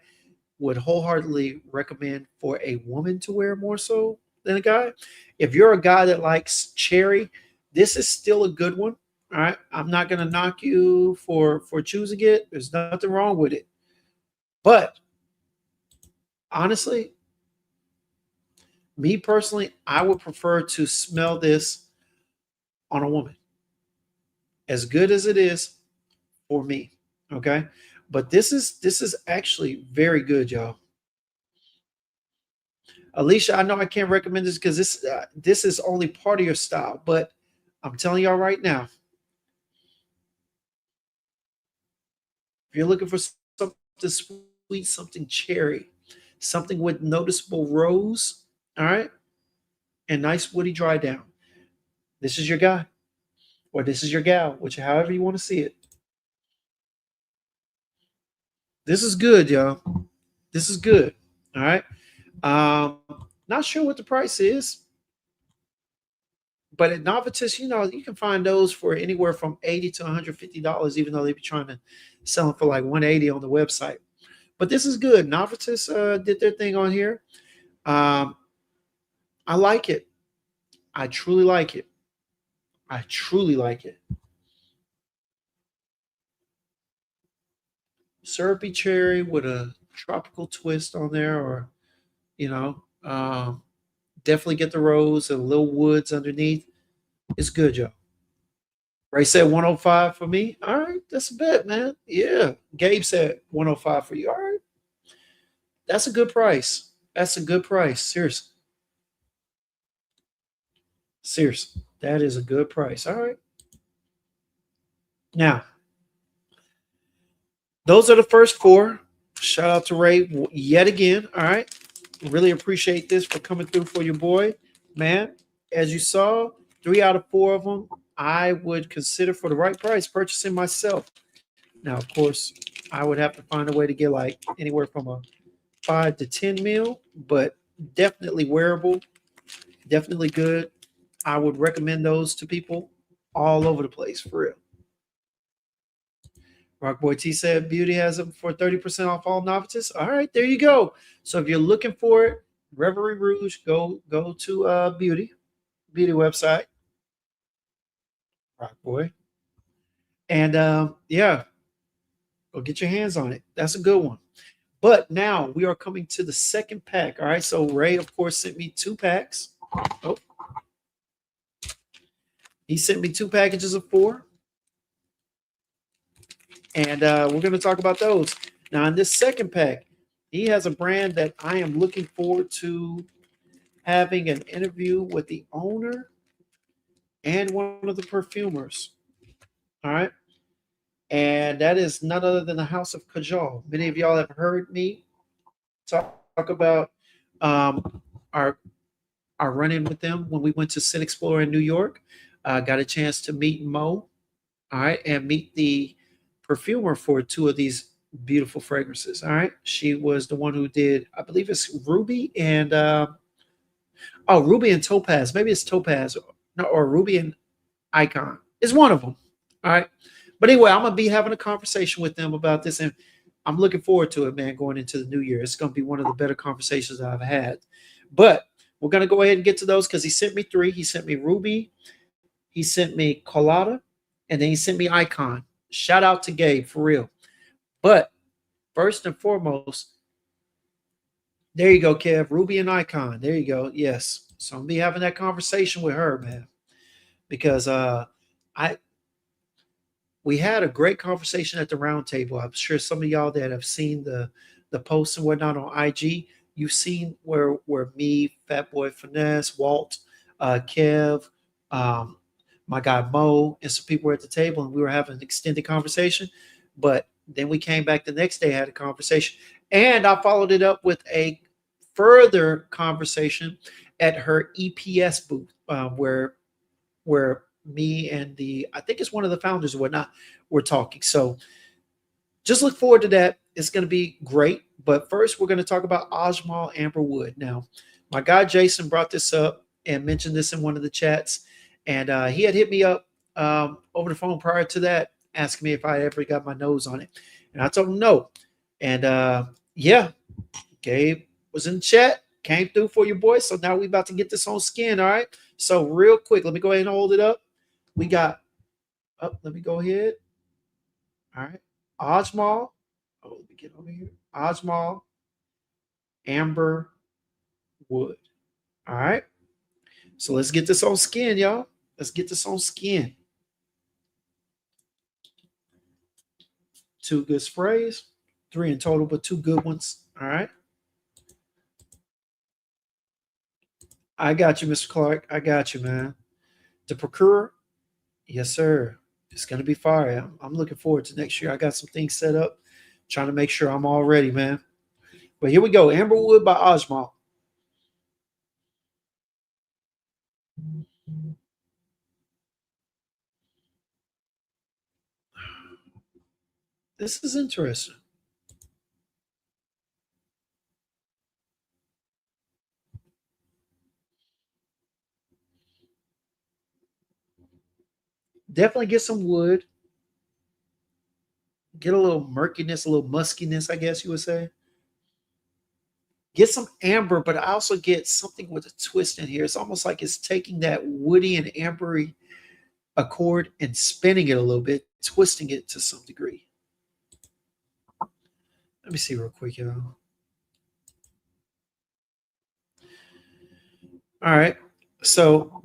would wholeheartedly recommend for a woman to wear more so than a guy. If you're a guy that likes cherry, this is still a good one. All right. I'm not gonna knock you for choosing it. There's nothing wrong with it. But honestly, me personally, I would prefer to smell this on a woman. As good as it is for me. Okay. But this is actually very good, y'all. Alicia, I know I can't recommend this because this is only part of your style, but I'm telling y'all right now, if you're looking for something sweet, something cherry, something with noticeable rose, all right, and nice woody dry down, this is your guy or this is your gal, which however you want to see it. This is good, y'all. This is good. All right. Um, Not sure what the price is. But at Novitus, you can find those for anywhere from $80 to $150, even though they be trying to sell them for like 180 on the website. But this is good. Novitus did their thing on here. Um, I like it. I truly like it. I truly like it. Syrupy cherry with a tropical twist on there, or you know, definitely get the rose and little woods underneath. It's good, y'all. Ray said 105 for me. All right, that's a bet, man. Yeah. Gabe said 105 for you. All right. That's a good price. That's a good price. Seriously. Seriously. That is a good price. All right. Now, those are the first four. Shout out to Ray yet again. All right. Really appreciate this for coming through for your boy. Man, as you saw, 3 out of 4 of them I would consider for the right price purchasing myself. Now, of course, I would have to find a way to get like anywhere from a 5 to 10 mil, but definitely wearable, definitely good. I would recommend those to people all over the place for real. Rockboy T said Beauty has them for 30% off all novices. All right, there you go. So if you're looking for it, Reverie Rouge, go to Beauty website, Rockboy. And yeah, go get your hands on it. That's a good one. But now we are coming to the second pack. All right. So Ray, of course, sent me 2 packs. Oh, he sent me 2 packages of 4. And we're going to talk about those. Now, in this second pack, he has a brand that I am looking forward to having an interview with the owner and one of the perfumers. All right. And that is none other than the House of Kajal. Many of y'all have heard me talk about um, our our run in with them when we went to Sin Explorer in New York. Got a chance to meet Mo, all right, and meet the perfumer for 2 of these beautiful fragrances. All right, she was the one who did, I believe it's Ruby and Ruby and Topaz. Maybe it's Topaz, no, or Ruby and Icon. It's one of them. All right, but anyway, I'm gonna be having a conversation with them about this, and I'm looking forward to it, man. Going into the new year, it's gonna be one of the better conversations I've had. But we're gonna go ahead and get to those because he sent me 3. He sent me Ruby, he sent me Colada, and then he sent me Icon. Shout out to Gabe for real. But first and foremost, there you go, Kev. Ruby and Icon. There you go. Yes. So I'm gonna be having that conversation with her, man. Because I we had a great conversation at the round table. I'm sure some of y'all that have seen the posts and whatnot on IG, you've seen where me, Fat Boy Finesse, Walt, Kev, um, my guy Mo, and some people were at the table, and we were having an extended conversation. But then we came back the next day, had a conversation, and I followed it up with a further conversation at her EPS booth, where me and I think it's one of the founders or whatnot, we're talking. So just look forward to that. It's going to be great. But first, we're going to talk about Ajmal Amberwood. Now, my guy Jason brought this up and mentioned this in one of the chats. And he had hit me up over the phone prior to that, asking me if I ever got my nose on it. And I told him no. And yeah, Gabe was in the chat, came through for your boy. So now we about to get this on skin. All right. So real quick, let me go ahead and hold it up. We got, let me go ahead. All right. Ajmal. Oh, let me get over here. Ajmal Amber Wood. All right. So let's get this on skin, y'all. Let's get this on skin. 2 good sprays, 3 in total, but 2 good ones. All right. I got you, Mr. Clark. I got you, man. The Procure, yes, sir. It's gonna be fire. I'm looking forward to next year. I got some things set up, trying to make sure I'm all ready, man. But here we go. Amberwood by Ajmal. This is interesting. Definitely get some wood. Get a little murkiness, a little muskiness, I guess you would say. Get some amber, but I also get something with a twist in here. It's almost like it's taking that woody and ambery accord and spinning it a little bit, twisting it to some degree. Let me see real quick, y'all. All right. So,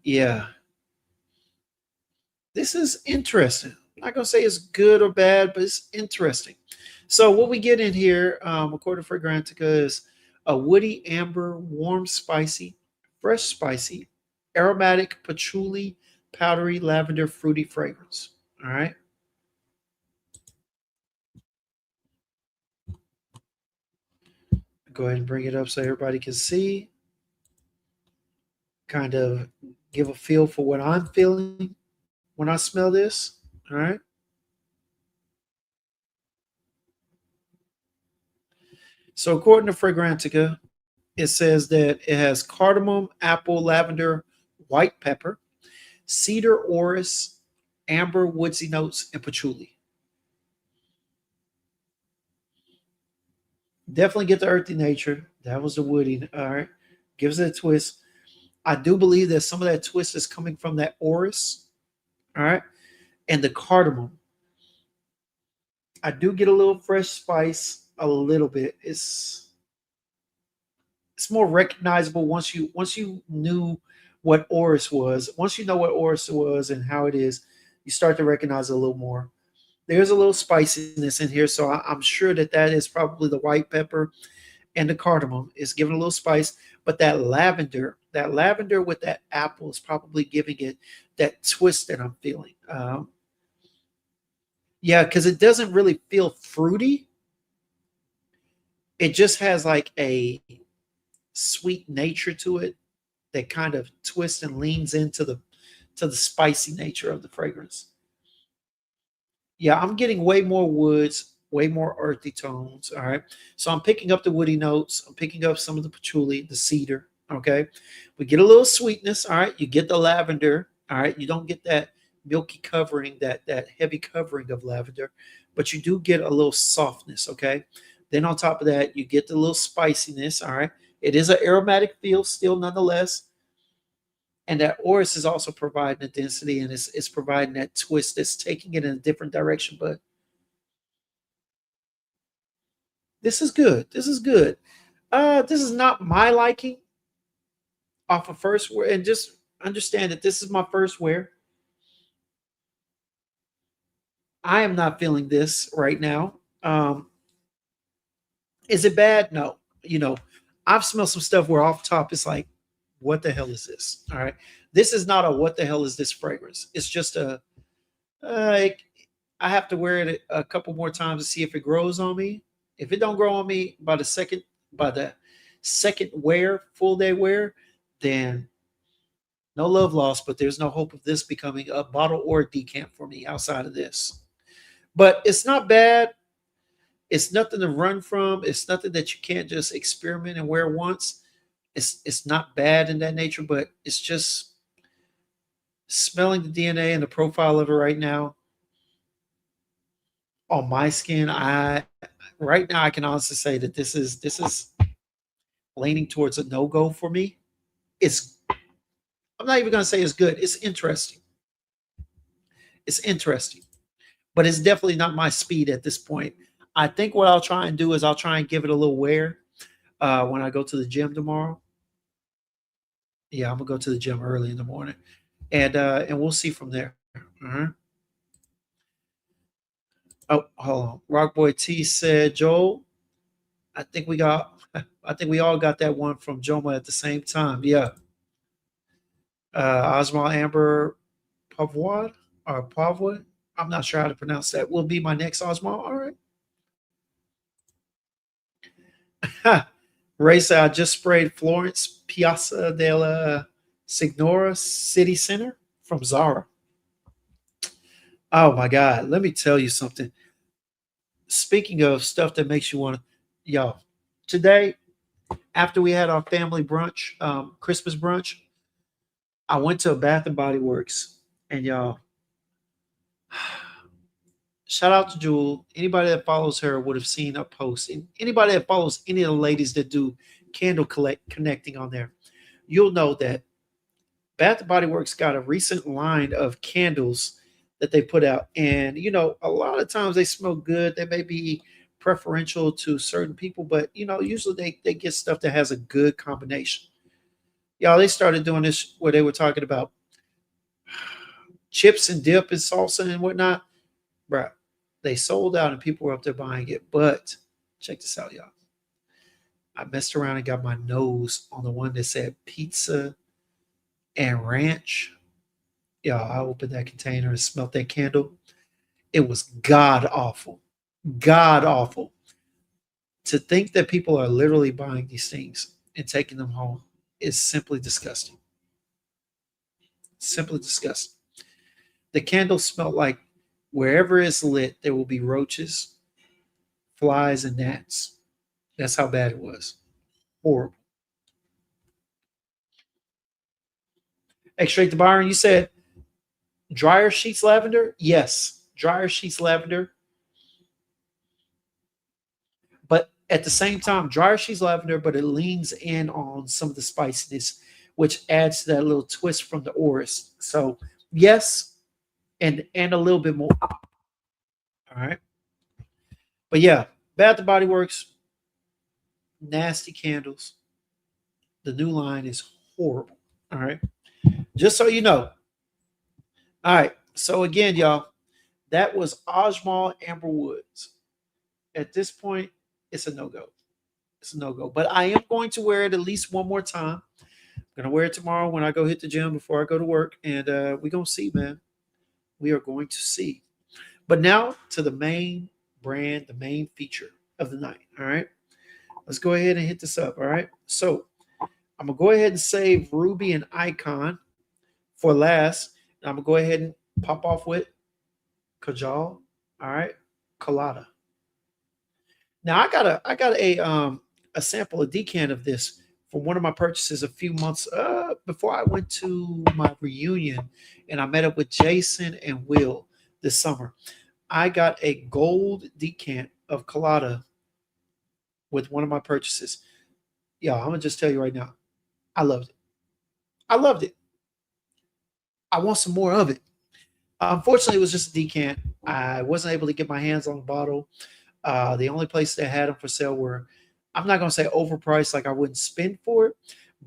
yeah, this is interesting. I'm not gonna say it's good or bad, but it's interesting. So what we get in here, according to Fragrantica, is a woody, amber, warm, spicy, fresh, spicy, aromatic, patchouli, powdery, lavender, fruity fragrance. All right. Go ahead and bring it up so everybody can see. Kind of give a feel for what I'm feeling when I smell this. All right. So according to Fragrantica, it says that it has cardamom, apple, lavender, white pepper, cedar, orris, amber, woodsy notes, and patchouli. Definitely get the earthy nature. That was the woody. All right. Gives it a twist. I do believe that some of that twist is coming from that orris. All right. And the cardamom. I do get a little fresh spice, a little bit. It's more recognizable once you knew what orris was. Once you know what orris was and how it is, you start to recognize it a little more. There's a little spiciness in here, so I'm sure that that is probably the white pepper and the cardamom is giving a little spice. But that lavender with that apple is probably giving it that twist that I'm feeling. Yeah, because it doesn't really feel fruity. It just has like a sweet nature to it that kind of twists and leans into the spicy nature of the fragrance. Yeah, I'm getting way more woods, way more earthy tones. All right. So I'm picking up the woody notes. I'm picking up some of the patchouli, the cedar. Okay. We get a little sweetness. All right. You get the lavender. All right. You don't get that milky covering, that heavy covering of lavender, but you do get a little softness. Okay. Then on top of that, you get the little spiciness. All right. It is an aromatic feel still nonetheless. And that orris is also providing the density and it's providing that twist that's taking it in a different direction. But this is good. This is good. This is not my liking off of first wear, and just understand that this is my first wear. I am not feeling this right now. Is it bad? No. I've smelled some stuff where off top it's like, what the hell is this? All right. This is not a what the hell is this fragrance. It's just uh, I have to wear it a couple more times to see if it grows on me. If it don't grow on me by the second wear, full day wear, then no love lost. But there's no hope of this becoming a bottle or a decant for me outside of this. But it's not bad. It's nothing to run from. It's nothing that you can't just experiment and wear once. It's not bad in that nature, but it's just smelling the DNA and the profile of it right now on my skin. I right now I can honestly say that this is leaning towards a no go for me. It's I'm not even gonna say it's good. It's interesting. It's interesting, but it's definitely not my speed at this point. I think what I'll try and do is I'll try and give it a little wear when I go to the gym tomorrow. Yeah, I'm gonna go to the gym early in the morning, and we'll see from there. Uh-huh. Oh, hold on. Rockboy T said, Joel, I think we all got that one from Joma at the same time. Yeah. Osmal Amber Pavwad or Pavwa. I'm not sure how to pronounce that. Will be my next Osmal. All right. Ray said, I just sprayed Florence Piazza della Signora City Center from Zara. Oh my God. Let me tell you something. Speaking of stuff that makes you want to, y'all, today, after we had our family brunch, Christmas brunch, I went to a Bath and Body Works, and y'all, Shout out to Jewel. Anybody that follows her would have seen a post. And anybody that follows any of the ladies that do candle connecting on there, you'll know that Bath and Body Works got a recent line of candles that they put out. And, a lot of times they smell good. They may be preferential to certain people, but, usually they get stuff that has a good combination. Y'all, they started doing this where they were talking about chips and dip and salsa and whatnot. Bruh, they sold out and people were up there buying it. But check this out, y'all. I messed around and got my nose on the one that said pizza and ranch. Y'all, I opened that container and smelled that candle. It was god awful. God awful. To think that people are literally buying these things and taking them home is simply disgusting. Simply disgusting. The candle smelled like wherever it's lit, there will be roaches, flies, and gnats. That's how bad it was. Horrible. Hey, straight to Byron, you said dryer sheets lavender? Yes, dryer sheets lavender. But at the same time, dryer sheets lavender, but it leans in on some of the spiciness, which adds to that little twist from the orris. So yes, and a little bit more. All right. But yeah, Bath and Body Works, nasty candles. The new line is horrible. All right. Just so you know. All right. So again, y'all, that was Osmal Amber Woods. At this point, it's a no-go. It's a no-go. But I am going to wear it at least one more time. I'm gonna wear it tomorrow when I go hit the gym before I go to work. And we're gonna see, man. We are going to see. But now to the main brand, the main feature of the night. All right. Let's go ahead and hit this up. All right. So I'm gonna go ahead and save Ruby and Icon for last. And I'm gonna go ahead and pop off with Kajal. All right. Colada. Now I got a sample, a decant of this from one of my purchases a few months before I went to my reunion and I met up with Jason and Will this summer. I got a gold decant of Colada with one of my purchases. Yeah, I'm gonna just tell you right now, I loved it. I loved it. I want some more of it. Unfortunately, it was just a decant. I wasn't able to get my hands on the bottle. The only place that had them for sale were, I'm not going to say overpriced, like I wouldn't spend for it,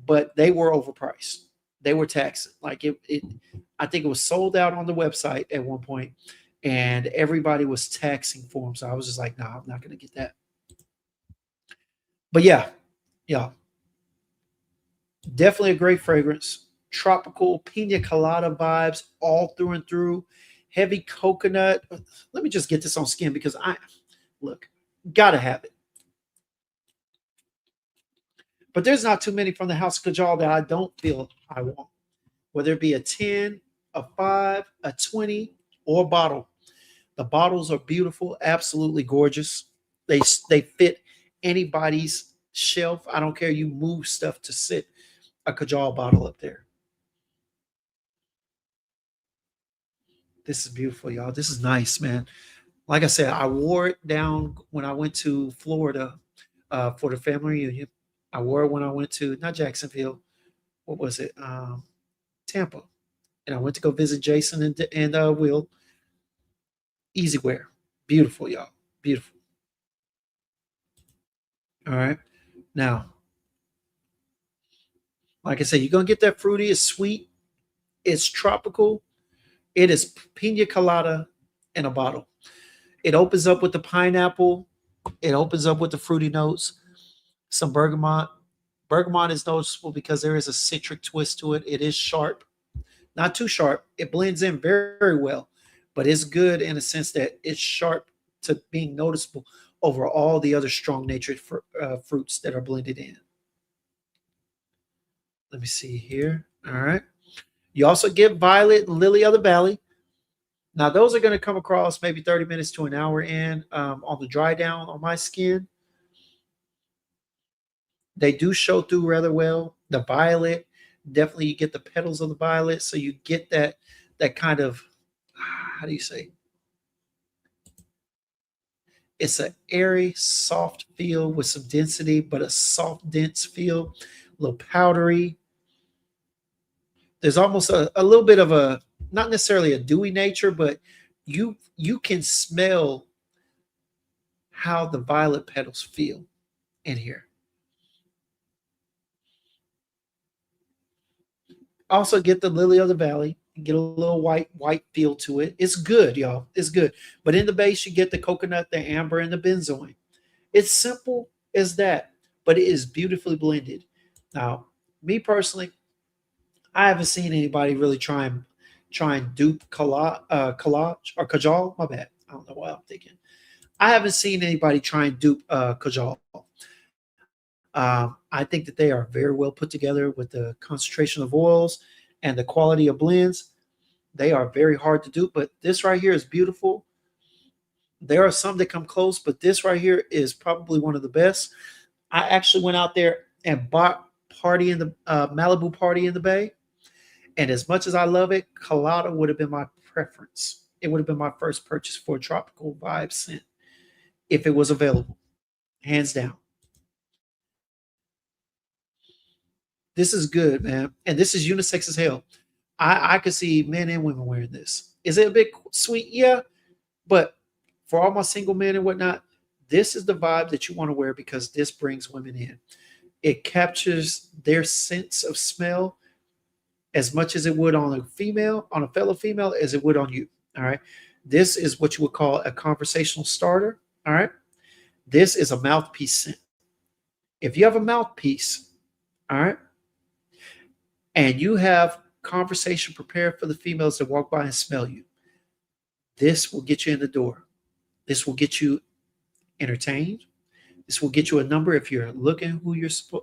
but they were overpriced. They were taxing. Like I think it was sold out on the website at one point, and everybody was taxing for them. So I was just like, no, I'm not going to get that. But yeah, yeah, definitely a great fragrance. Tropical pina colada vibes all through and through. Heavy coconut. Let me just get this on skin because look, gotta have it. But there's not too many from the House of Kajal that I don't feel I want, whether it be a 10, a 5, a 20, or a bottle. The bottles are beautiful, absolutely gorgeous. They fit anybody's shelf. I don't care. You move stuff to sit a Kajal bottle up there. This is beautiful, y'all. This is nice, man. Like I said, I wore it down when I went to Florida for the family reunion. I wore it when I went to not Jacksonville. What was it? Tampa. And I went to go visit Jason and Will. Easy wear. Beautiful, y'all. Beautiful. All right. Now, like I said, you're gonna get that fruity. It's sweet. It's tropical. It is pina colada in a bottle. It opens up with the pineapple. It opens up with the fruity notes. Some bergamot. Bergamot is noticeable because there is a citric twist to it. It is sharp, not too sharp. It blends in very, very well, but it's good in a sense that it's sharp to being noticeable over all the other strong natured fruits that are blended in. Let me see here. All right. You also get violet and lily of the valley. Now, those are going to come across maybe 30 minutes to an hour in on the dry down on my skin. They do show through rather well. The violet, definitely you get the petals of the violet. So you get that kind of, how do you say? It's an airy, soft feel with some density, but a soft, dense feel, a little powdery. There's almost a little bit of a, not necessarily a dewy nature, but you can smell how the violet petals feel in here. Also get the lily of the valley, get a little white feel to it. It's good, y'all. It's good. But in the base, you get the coconut, the amber, and the benzoin. It's simple as that, but it is beautifully blended. Now, me personally, I haven't seen anybody really try and dupe collage or Kajal. My bad. I don't know what I'm thinking. I haven't seen anybody try and dupe Kajal. I think that they are very well put together with the concentration of oils and the quality of blends. They are very hard to do, but this right here is beautiful. There are some that come close, but this right here is probably one of the best. I actually went out there and bought Party in the Malibu Party in the Bay, and as much as I love it, Colada would have been my preference. It would have been my first purchase for a tropical vibe scent if it was available, hands down. This is good, man, and this is unisex as hell. I could see men and women wearing this. Is it a bit sweet? Yeah, but for all my single men and whatnot, this is the vibe that you want to wear because this brings women in. It captures their sense of smell as much as it would on a female, on a fellow female, as it would on you. All right. This is what you would call a conversational starter. All right. This is a mouthpiece scent. If you have a mouthpiece, all right, and you have conversation prepared for the females that walk by and smell you, this will get you in the door. This will get you entertained. This will get you a number if you're looking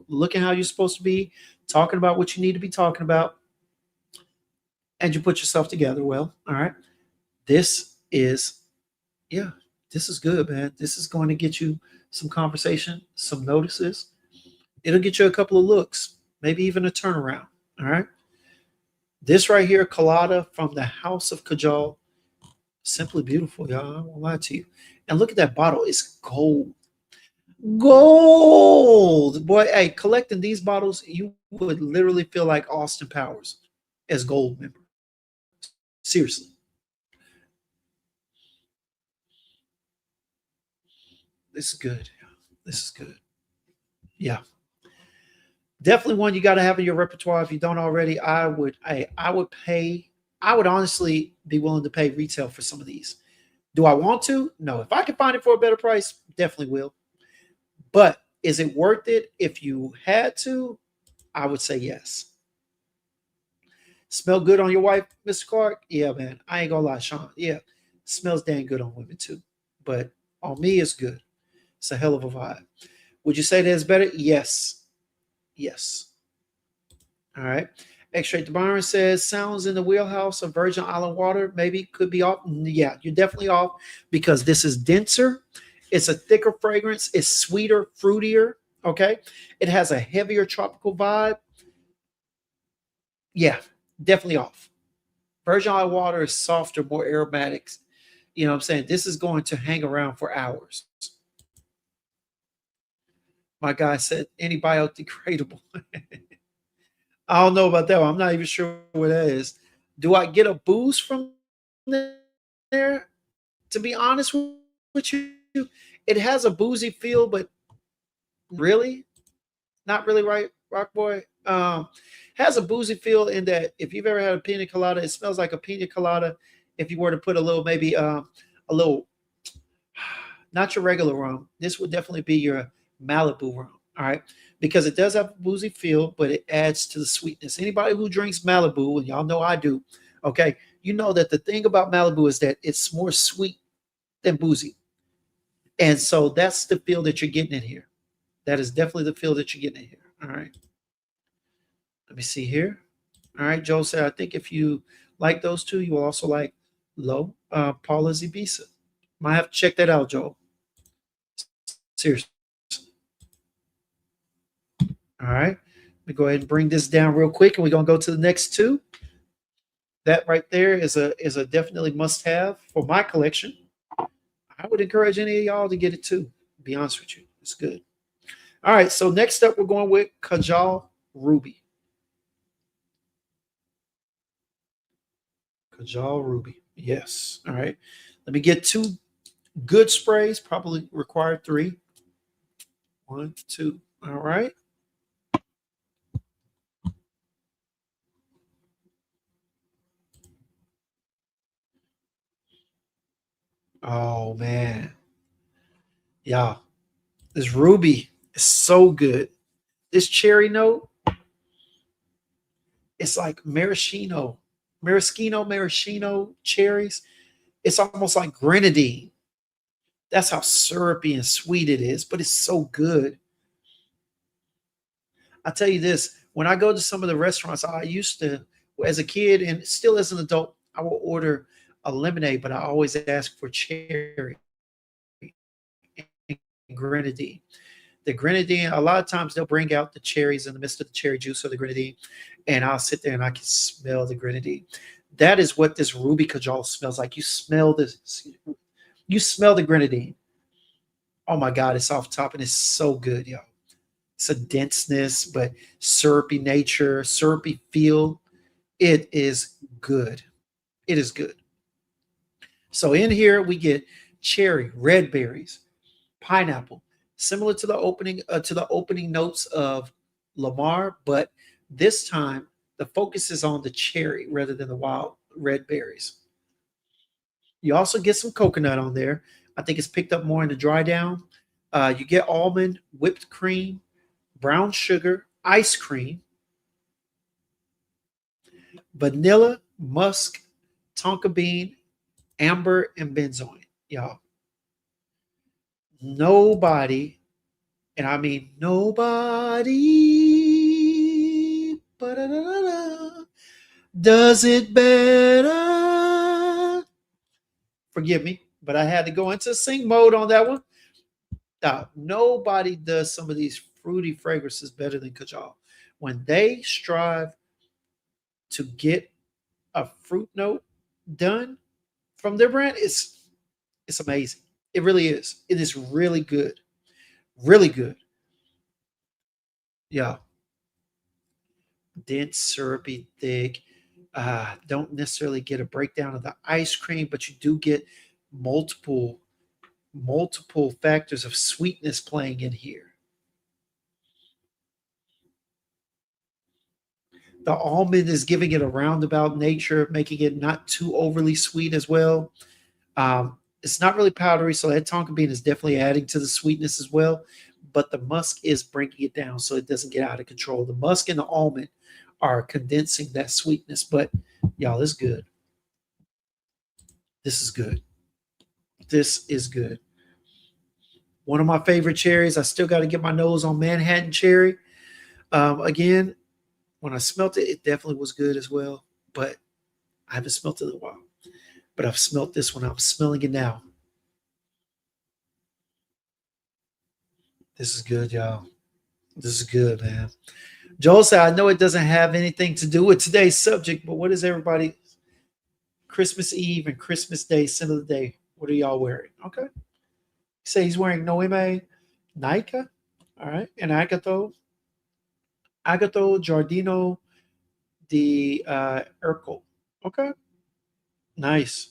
looking how you're supposed to be, talking about what you need to be talking about, and you put yourself together well. All right. This is, yeah, this is good, man. This is going to get you some conversation, some notices. It'll get you a couple of looks, maybe even a turnaround. All right. This right here, Colada from the House of Kajal, simply beautiful, y'all. I won't lie to you. And look at that bottle. It's gold. Gold. Boy, hey, collecting these bottles, you would literally feel like Austin Powers as gold member. Seriously. This is good. This is good. Yeah. Definitely one you got to have in your repertoire. If you don't already, I would honestly be willing to pay retail for some of these. Do I want to? No. If I can find it for a better price, definitely will. But is it worth it if you had to? I would say yes. Smell good on your wife, Mr. Clark? Yeah, man. I ain't gonna lie, Sean. Yeah. Smells dang good on women too. But on me, it's good. It's a hell of a vibe. Would you say that it's better? Yes. Yes. All right. X-Ray Byron says sounds in the wheelhouse of Virgin Island water. Maybe could be off. Yeah, you're definitely off because this is denser. It's a thicker fragrance. It's sweeter, fruitier. Okay. It has a heavier tropical vibe. Yeah, definitely off. Virgin Island water is softer, more aromatics. You know what I'm saying? This is going to hang around for hours. My guy said any biodegradable. I don't know about that one. I'm not even sure what that is. Do I get a boost from there? To be honest with you, it has a boozy feel, but really, not really, right, Rock Boy? Has a boozy feel in that if you've ever had a pina colada, it smells like a pina colada. If you were to put a little, maybe a little, not your regular rum, this would definitely be your Malibu rum. All right, because it does have a boozy feel, but it adds to the sweetness. Anybody who drinks Malibu, and y'all know I do, okay, you know that the thing about Malibu is that it's more sweet than boozy. And so that's the feel that you're getting in here. That is definitely the feel that you're getting in here. All right. Let me see here. All right. Joe said, I think if you like those two, you will also like Low, Paula Zibisa. Might have to check that out, Joe. Seriously. All right. Let me go ahead and bring this down real quick, and we're gonna go to the next two. That right there is a definitely must have for my collection. I would encourage any of y'all to get it too. To be honest with you, it's good. All right, so next up, we're going with Kajal Ruby. Kajal Ruby. Yes. All right. Let me get two good sprays. Probably require three. One, two. All right. Oh man. Yeah. This Ruby is so good. This cherry note, it's like maraschino cherries. It's almost like grenadine. That's how syrupy and sweet it is, but it's so good. I tell you this, when I go to some of the restaurants, I used to, as a kid and still as an adult, I will order a lemonade, but I always ask for cherry and grenadine. The grenadine, a lot of times they'll bring out the cherries in the midst of the cherry juice or the grenadine, and I'll sit there and I can smell the grenadine. That is what this ruby cajal smells like. You smell this, you smell the grenadine. Oh my God, it's off top and it's so good, y'all. It's a denseness, but syrupy nature, syrupy feel. It is good. It is good. So in here we get cherry, red berries, pineapple, similar to the opening notes of Lamar, but this time the focus is on the cherry rather than the wild red berries. You also get some coconut on there. I think it's picked up more in the dry down. You get almond, whipped cream, brown sugar, ice cream, vanilla, musk, tonka bean, amber, and benzoin. Y'all, nobody, and I mean nobody, does it better. Forgive me, but I had to go into sing mode on that one. Nobody does some of these fruity fragrances better than Kajal. When they strive to get a fruit note done from their brand, it's amazing. It really is. It is really good. Really good. Yeah. Dense, syrupy, thick. Don't necessarily get a breakdown of the ice cream, but you do get multiple multiple factors of sweetness playing in here. The almond is giving it a roundabout nature, making it not too overly sweet as well. It's not really powdery, so that tonka bean is definitely adding to the sweetness as well. But the musk is bringing it down so it doesn't get out of control. The musk and the almond are condensing that sweetness. But y'all, this is good. This is good. This is good. One of my favorite cherries. I still got to get my nose on Manhattan cherry. Again, when I smelt it, it definitely was good as well. But I haven't smelt it in a while. But I've smelt this one. I'm smelling it now. This is good, y'all. This is good, man. Joel said, I know it doesn't have anything to do with today's subject, but what is everybody Christmas Eve and Christmas Day, scent of the day? What are y'all wearing? Okay. He say he's wearing Noeme Nika. All right. And Agato Giardino di Ercole. Okay. Nice.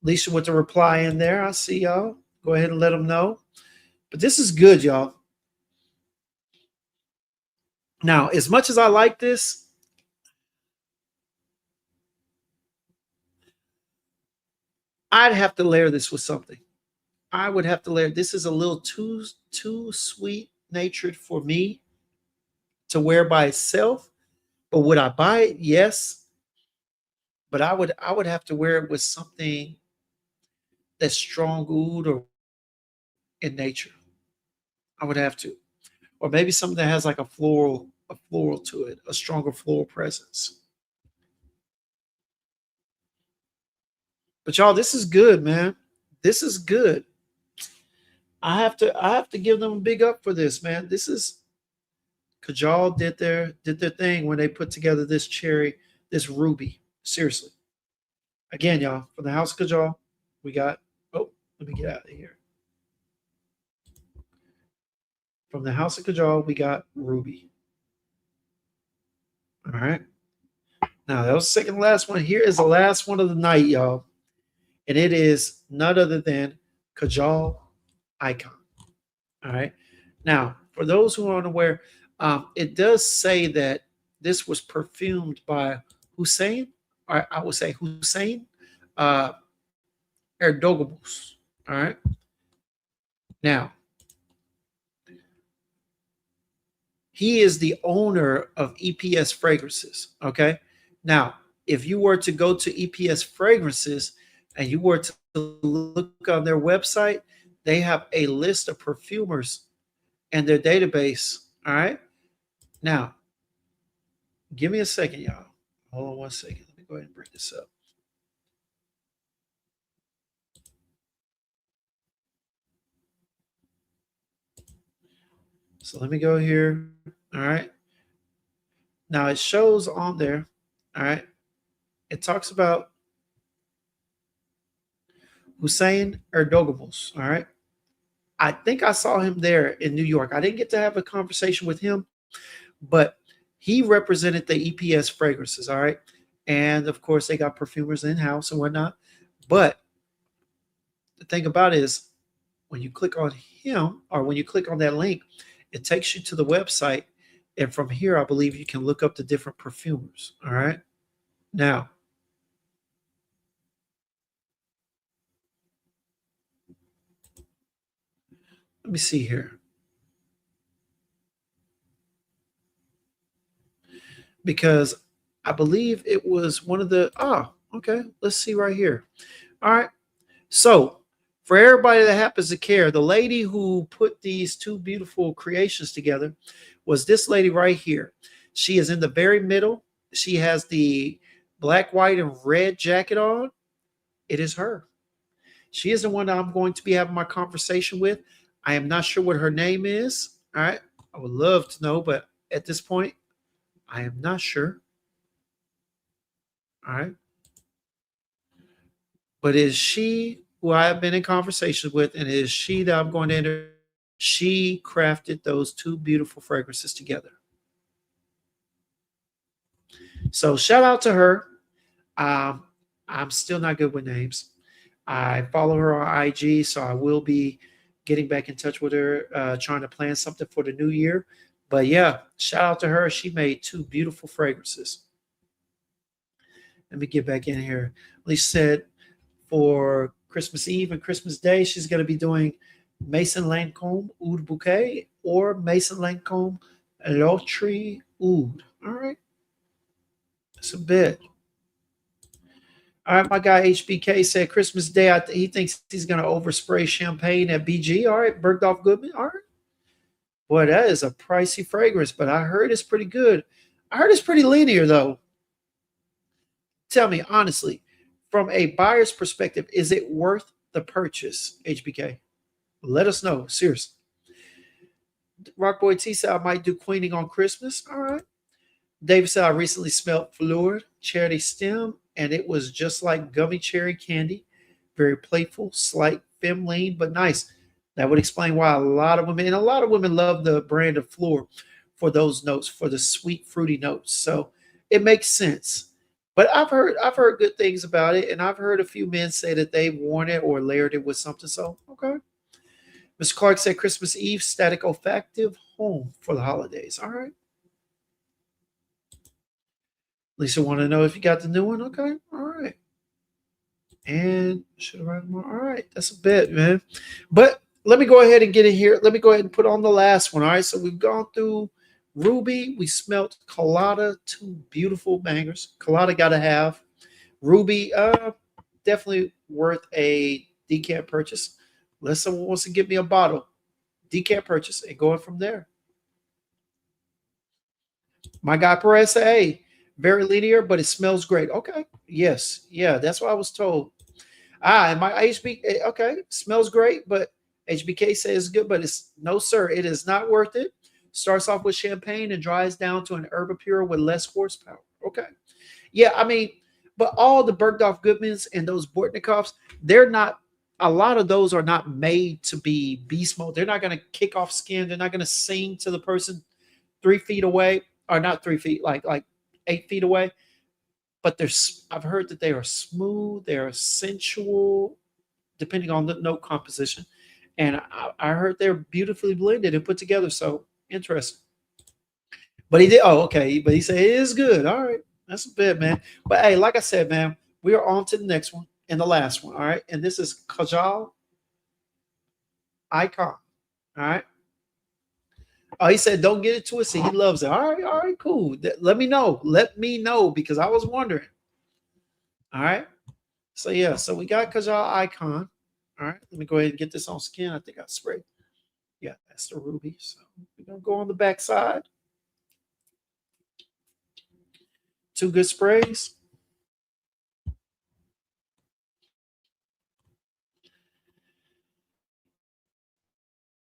Lisa with the reply in there. I see y'all. Go ahead and let them know. But this is good, y'all. Now, as much as I like this, I'd have to layer this with something. I would have to layer. This is a little too sweet natured for me to wear by itself. But would I buy it? Yes. But I would have to wear it with something that's strong oud or in nature. I would have to. Or maybe something that has like a floral to it, a stronger floral presence. But y'all, this is good, man. This is good. I have to give them a big up for this, man. This is Kajal did their thing when they put together this ruby. Seriously. Again, y'all, from the house of Kajal, we got Let me get out of here. From the House of Kajal, we got Ruby. All right. Now that was the second last one. Here is the last one of the night, y'all. And it is none other than Kajal Icon. All right. Now, for those who are unaware, it does say that this was perfumed by Hussein, or I would say Hussein uh, Erdogamus. All right. Now, he is the owner of EPS Fragrances. Okay. Now, if you were to go to EPS Fragrances and you were to look on their website, they have a list of perfumers and their database. All right. Now, give me a second, y'all. Hold on one second. Let me go ahead and bring this up. So let me go here. All right. Now it shows on there. All right. It talks about Hussein Erdogamus. All right. I think I saw him there in New York. I didn't get to have a conversation with him, but he represented the EPS fragrances. All right. And of course, they got perfumers in house and whatnot. But the thing about it is, when you click on him or when you click on that link, it takes you to the website. And from here, I believe you can look up the different perfumers. All right. Now, let me see here. Because I believe it was one of the, okay, let's see right here. All right. So, for everybody that happens to care, the lady who put these two beautiful creations together was this lady right here. She is in the very middle. She has the black, white, and red jacket on. It is her. She is the one that I'm going to be having my conversation with. I am not sure what her name is. All right. I would love to know, but at this point, I am not sure. All right. But it is she who I have been in conversations with, and it is she that I'm going to enter. She crafted those two beautiful fragrances together. So shout out to her. Um, I'm still not good with names. I follow her on IG, so I will be getting back in touch with her, trying to plan something for the new year. But yeah, shout out to her. She made two beautiful fragrances. Let me get back in here. Lisa said for Christmas Eve and Christmas Day, she's going to be doing Maison Lancôme Oud Bouquet or Maison Lancôme L'Autre Oud. All right. That's a bit. All right, my guy HBK said Christmas Day, he thinks he's going to overspray champagne at BG. All right, Bergdorf Goodman. All right. Boy, that is a pricey fragrance, but I heard it's pretty good. I heard it's pretty linear, though. Tell me, honestly, from a buyer's perspective, is it worth the purchase, HBK? Let us know. Seriously. Rockboy T said I might do queening on Christmas. All right. David said I recently smelled Fleur Charity Stem, and it was just like gummy cherry candy. Very playful, slight feminine, but nice. That would explain why a lot of women, and a lot of women love the brand of Fleur for those notes, for the sweet, fruity notes. So it makes sense. But I've heard good things about it, and I've heard a few men say that they've worn it or layered it with something. So okay. Mr. Clark said Christmas Eve static olfactive home for the holidays. All right. Lisa want to know if you got the new one. Okay. All right. And should I write more? All right. That's a bit, man. But let me go ahead and get in here. Let me go ahead and put on the last one. All right. So we've gone through Ruby. We smelt Colada, two beautiful bangers. Colada got to have. Ruby, definitely worth a decant purchase. Unless someone wants to give me a bottle, decant purchase and going from there. My guy Perez said, hey, very linear, but it smells great. Okay. Yes. Yeah, that's what I was told. And my HB, okay, smells great, but HBK says it's good, but it's no, sir. It is not worth it. Starts off with champagne and dries down to an herba pure with less horsepower. Okay. Yeah, I mean, but all the Bergdorf Goodmans and those Bortnikovs, they're not A lot of those are not made to be beast mode. They're not going to kick off skin. They're not going to sing to the person 3 feet away, or not 3 feet, like 8 feet away. But I've heard that they are smooth. They are sensual, depending on the note composition. And I heard they're beautifully blended and put together. So interesting. But he did. Oh, okay. But he said it is good. All right, that's a bit, man. But hey, like I said, man, we are on to the next one and the last one. All right, and this is Kajal Icon. All right. Oh, he said don't get it twisted. He loves it. All right, cool. Let me know. Let me know because I was wondering. All right. So yeah, so we got Kajal Icon. All right. Let me go ahead and get this on skin. I think I sprayed. Yeah, that's the ruby. So we're gonna go on the back side. Two good sprays.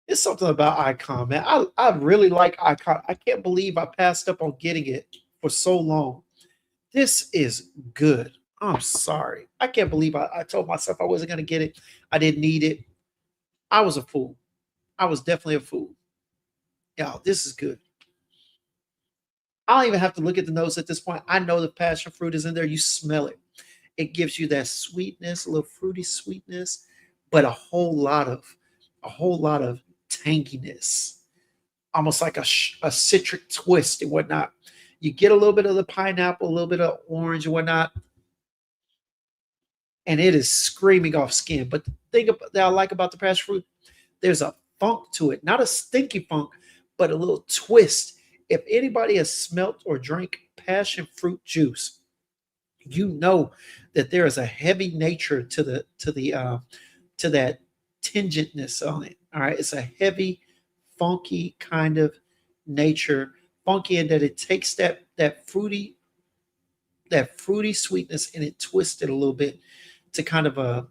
It's something about Icon, man. I really like Icon. I can't believe I passed up on getting it for so long. This is good. I'm sorry. I can't believe I told myself I wasn't going to get it. I didn't need it. I was a fool. I was definitely a fool. Yeah, this is good. I don't even have to look at the nose at this point. I know the passion fruit is in there. You smell it. It gives you that sweetness, a little fruity sweetness, but a whole lot of tanginess, almost like a citric twist and whatnot. You get a little bit of the pineapple, a little bit of orange and whatnot, and it is screaming off skin. But the thing that I like about the passion fruit, there's a funk to it, not a stinky funk, but a little twist. If anybody has smelt or drank passion fruit juice, you know that there is a heavy nature to that tingentness on it. All right, it's a heavy, funky kind of nature, funky in that it takes that fruity sweetness and it twists it a little bit to kind of a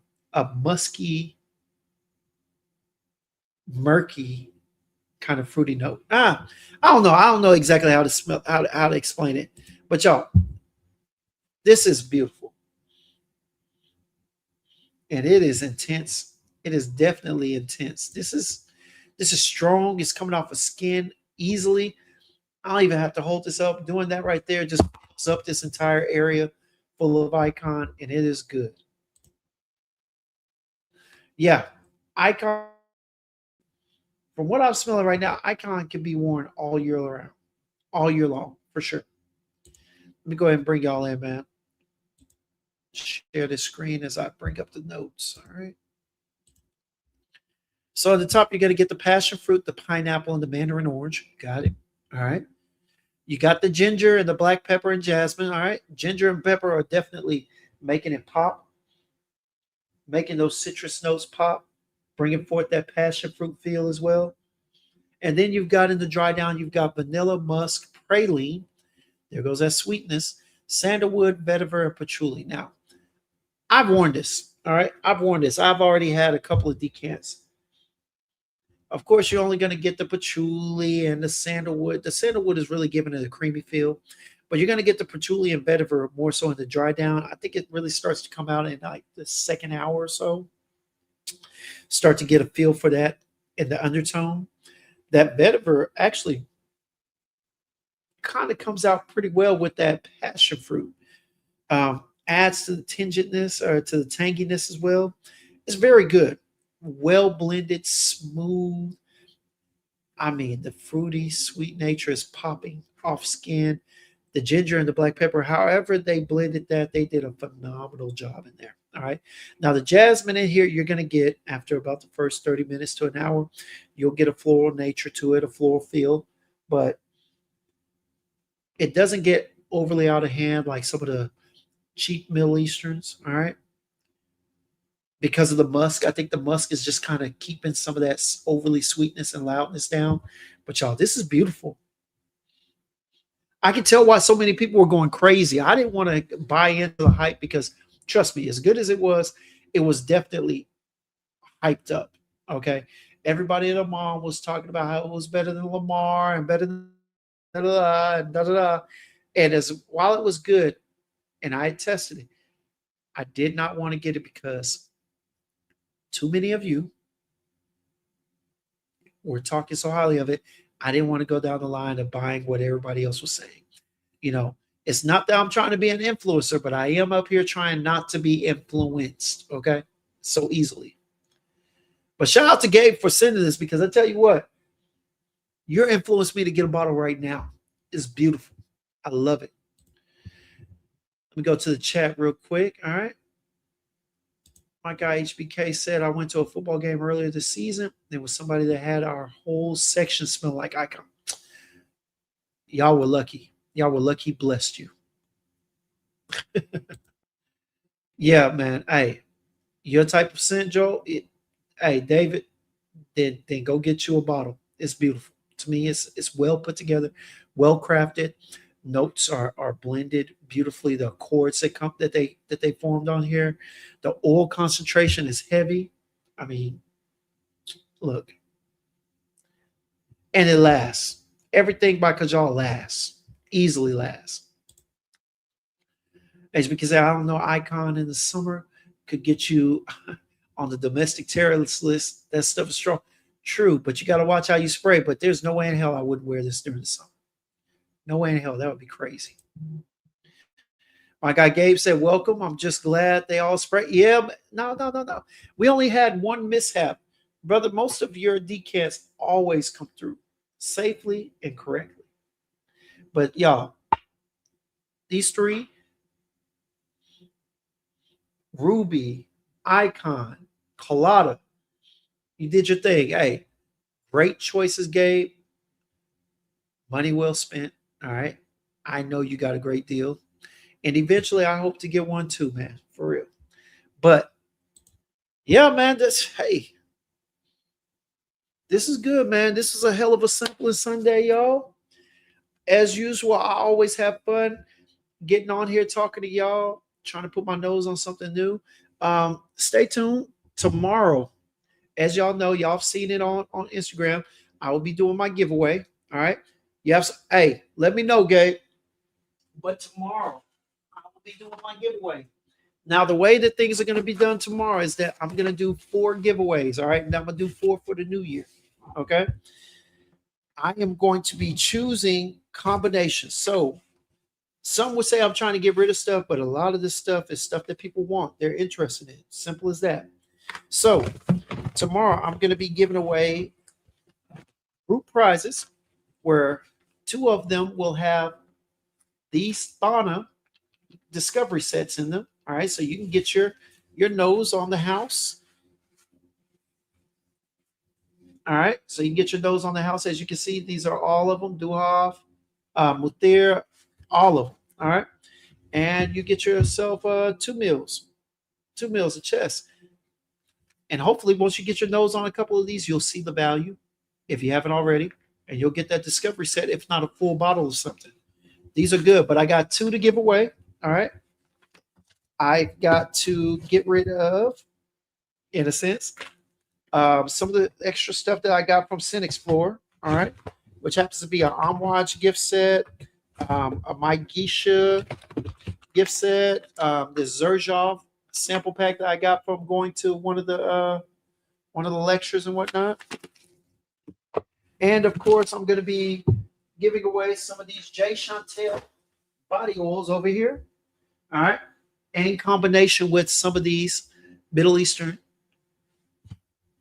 musky, murky kind of fruity note. I don't know. I don't know exactly how to smell how to explain it, but y'all, this is beautiful and it is intense. It is definitely intense. This is strong. It's coming off of skin easily. I don't even have to hold this up. Doing that right there just fills up this entire area full of icon, and it is good. Yeah, icon. From what I'm smelling right now, icon can be worn all year around, all year long for sure. Let me go ahead and bring y'all in, man. Share this screen as I bring up the notes. All right. So at the top, you're going to get the passion fruit, the pineapple, and the mandarin orange. Got it. All right. You got the ginger and the black pepper and jasmine. All right. Ginger and pepper are definitely making it pop, making those citrus notes pop, bringing forth that passion fruit feel as well. And then you've got in the dry down, you've got vanilla, musk, praline. There goes that sweetness, sandalwood, vetiver, and patchouli. Now, I've worn this. All right. I've worn this. I've already had a couple of decants. Of course, you're only going to get the patchouli and the sandalwood. The sandalwood is really giving it a creamy feel, but you're going to get the patchouli and vetiver more so in the dry down. I think it really starts to come out in like the second hour or so. Start to get a feel for that in the undertone. That vetiver actually kind of comes out pretty well with that passion fruit. Adds to the tingentness or to the tanginess as well. It's very good. Well blended, smooth. I mean, the fruity, sweet nature is popping off skin. The ginger and the black pepper, however they blended that, they did a phenomenal job in there. All right. Now, the jasmine in here, you're going to get after about the first 30 minutes to an hour, you'll get a floral nature to it, a floral feel, but it doesn't get overly out of hand like some of the cheap Middle Easterns. All right. Because of the musk, I think the musk is just kind of keeping some of that overly sweetness and loudness down. But y'all, this is beautiful. I can tell why so many people were going crazy. I didn't want to buy into the hype because, trust me, as good as it was definitely hyped up. Okay, everybody at the mall was talking about how it was better than Lamar and better than da da da da da. And as while it was good, and I had tested it, I did not want to get it because too many of you were talking so highly of it. I didn't want to go down the line of buying what everybody else was saying. You know, it's not that I'm trying to be an influencer, but I am up here trying not to be influenced, okay? So easily. But shout out to Gabe for sending this because I tell you what, you're influenced me to get a bottle right now. It's beautiful. I love it. Let me go to the chat real quick. All right. My guy HBK said I went to a football game earlier this season. There was somebody that had our whole section smell like icon. Y'all were lucky. Y'all were lucky. Blessed you. Yeah, man. Hey, your type of scent, Joe. Hey, David, then go get you a bottle. It's beautiful. To me, it's well put together, well crafted. Notes are blended beautifully. The chords that they formed on here, the oil concentration is heavy. I mean, look, and it lasts. Everything by Kajal lasts, easily lasts. As because I don't know, Icon in the summer could get you on the domestic terrorist list. That stuff is strong. True, but you got to watch how you spray. But there's no way in hell I wouldn't wear this during the summer. No way in hell. That would be crazy. My guy Gabe said, "Welcome. I'm just glad they all spray." Yeah, but no. We only had one mishap, brother. Most of your decants always come through safely and correctly. But y'all, these three, Ruby, Icon, Colada, you did your thing. Hey, great choices, Gabe. Money well spent. All right. I know you got a great deal. And eventually I hope to get one too, man. For real. But yeah, man, this is good, man. This is a hell of a simple Sunday, y'all. As usual, I always have fun getting on here talking to y'all, trying to put my nose on something new. Stay tuned tomorrow. As y'all know, y'all have seen it on Instagram. I will be doing my giveaway. All right. Hey, let me know, Gabe. But tomorrow, I will be doing my giveaway. Now, the way that things are going to be done tomorrow is that I'm going to do 4 giveaways. All right. And I'm going to do 4 for the new year. Okay. I am going to be choosing combinations. So, some would say I'm trying to get rid of stuff, but a lot of this stuff is stuff that people want. They're interested in. Simple as that. So, tomorrow I'm going to be giving away group prizes where 2 of them will have these Thana discovery sets in them. All right, so you can get your nose on the house. All right, so you can get your nose on the house. As you can see, these are all of them. Duhav, Muthir, all of them. All right, and you get yourself 2 meals of chess. And hopefully, once you get your nose on a couple of these, you'll see the value if you haven't already, and you'll get that discovery set, if not a full bottle of something. These are good, but I got 2 to give away. All right. I got to get rid of, in a sense, some of the extra stuff that I got from Sin Explorer. All right. Which happens to be an Amwaj gift set, a Mike Geisha gift set, the Zerzhov sample pack that I got from going to one of the lectures and whatnot. And of course, I'm going to be giving away some of these J. Chantel body oils over here. All right. In combination with some of these Middle Eastern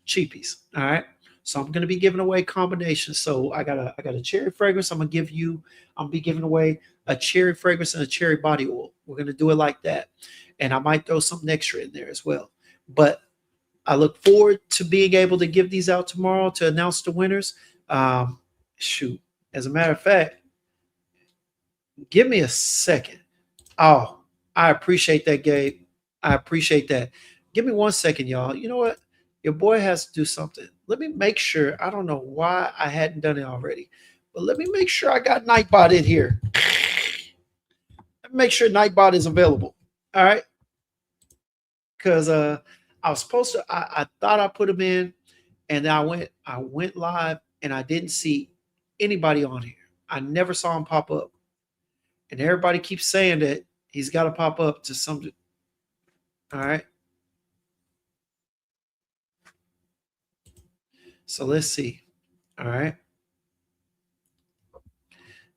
cheapies. All right. So I'm going to be giving away combinations. So I got a cherry fragrance. I'm gonna be giving away a cherry fragrance and a cherry body oil. We're going to do it like that. And I might throw something extra in there as well. But I look forward to being able to give these out tomorrow to announce the winners. Shoot. As a matter of fact, give me a second. Oh, I appreciate that, Gabe. I appreciate that. Give me 1 second, y'all. You know what? Your boy has to do something. Let me make sure. I don't know why I hadn't done it already, but let me make sure I got Nightbot in here. Let me make sure Nightbot is available. All right. Because I was supposed to, I thought I put him in, and then I went live and I didn't see anybody on here. I never saw him pop up. And everybody keeps saying that he's got to pop up to some. All right. So let's see. All right.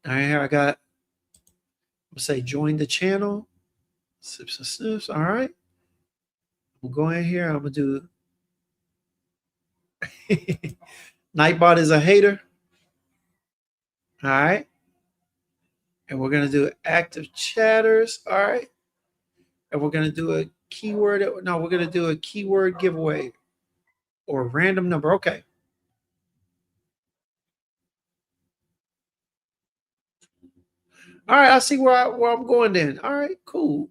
All right, here I got, I'm gonna say join the channel. Sips and sniffs. All right. We'll go in here. I'm gonna do Nightbot is a hater. All right. And we're gonna do active chatters. All right. And we're gonna do a keyword. No, we're gonna do a keyword giveaway or random number. Okay. All right, I see where I'm going then. All right, cool.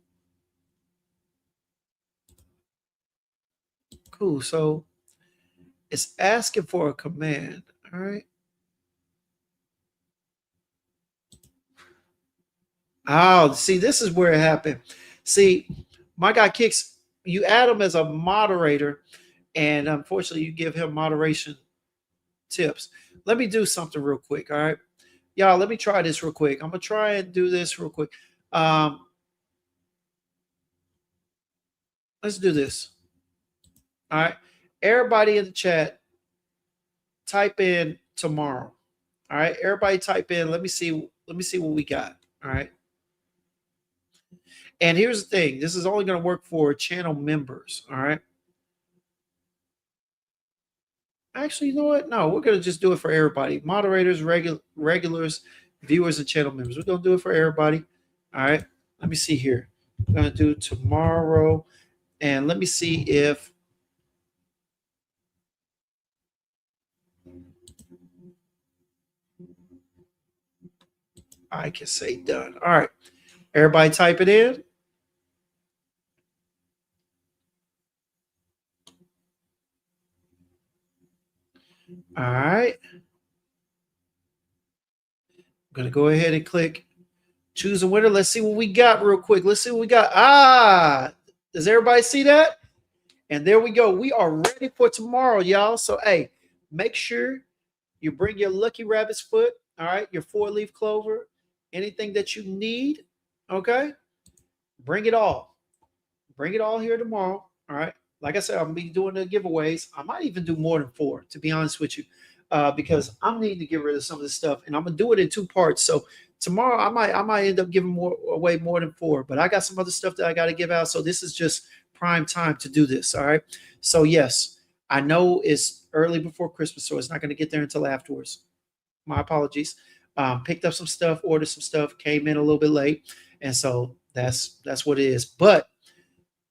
Cool. So it's asking for a command. All right. Oh, see, this is where it happened. See, my guy Kicks, you add him as a moderator, and unfortunately, you give him moderation tips. Let me do something real quick. All right. Y'all, let me try this real quick. I'm going to try and do this real quick. Let's do this. All right. Everybody in the chat, type in tomorrow. All right. Everybody type in. Let me see what we got. All right. And here's the thing. This is only going to work for channel members. All right. Actually, you know what? No, we're going to just do it for everybody. Moderators, regulars, viewers, and channel members. We're going to do it for everybody. All right. Let me see here. We're going to do tomorrow. And let me see if I can say done. All right. Everybody type it in. All right. I'm going to go ahead and click choose a winner. Let's see what we got real quick. Let's see what we got. Ah, does everybody see that? And there we go. We are ready for tomorrow, y'all. So, hey, make sure you bring your lucky rabbit's foot. All right. Your 4-leaf clover, anything that you need. Okay. Bring it all. Bring it all here tomorrow. All right. Like I said, I'm going to be doing the giveaways. I might even do more than 4, to be honest with you, because I'm needing to get rid of some of this stuff, and I'm going to do it in 2 parts. So tomorrow I might end up giving away more than 4, but I got some other stuff that I got to give out. So this is just prime time to do this. All right. So yes, I know it's early before Christmas, so it's not going to get there until afterwards. My apologies. Picked up some stuff, ordered some stuff, came in a little bit late, and so that's what it is. But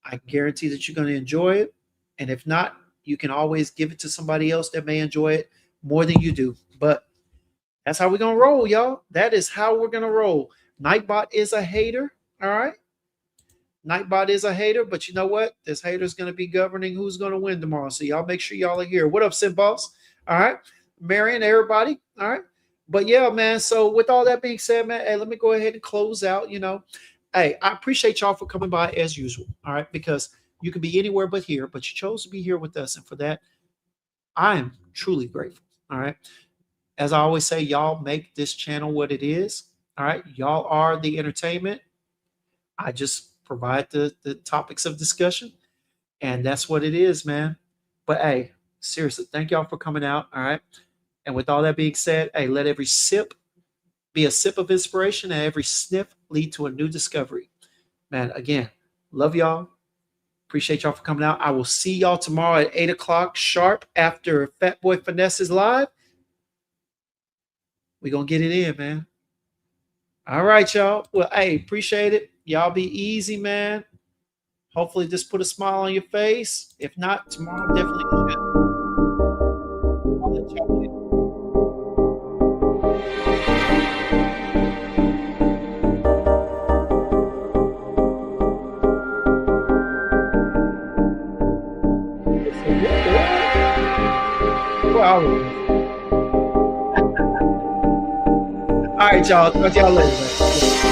I guarantee that you're going to enjoy it. And if not, you can always give it to somebody else that may enjoy it more than you do. But that's how we're going to roll, y'all. That is how we're going to roll. Nightbot is a hater. All right. Nightbot is a hater, but you know what? This hater is going to be governing who's going to win tomorrow. So y'all make sure y'all are here. What up, Sim Boss? All right. Marion, everybody. All right. But yeah, man. So with all that being said, man, hey, let me go ahead and close out, Hey, I appreciate y'all for coming by as usual. All right. Because you could be anywhere but here, but you chose to be here with us. And for that, I am truly grateful. All right. As I always say, y'all make this channel what it is. All right. Y'all are the entertainment. I just provide the topics of discussion. And that's what it is, man. But hey, seriously, thank y'all for coming out. All right. And with all that being said, hey, let every sip be a sip of inspiration and every sniff lead to a new discovery. Man, again, love y'all. Appreciate y'all for coming out. I will see y'all tomorrow at 8 o'clock sharp after Fat Boy Finesse is live. We're going to get it in, man. All right, y'all. Well, hey, appreciate it. Y'all be easy, man. Hopefully this put a smile on your face. If not, tomorrow definitely should. I'll let y'all in. All right, y'all. Talk to y'all later, man.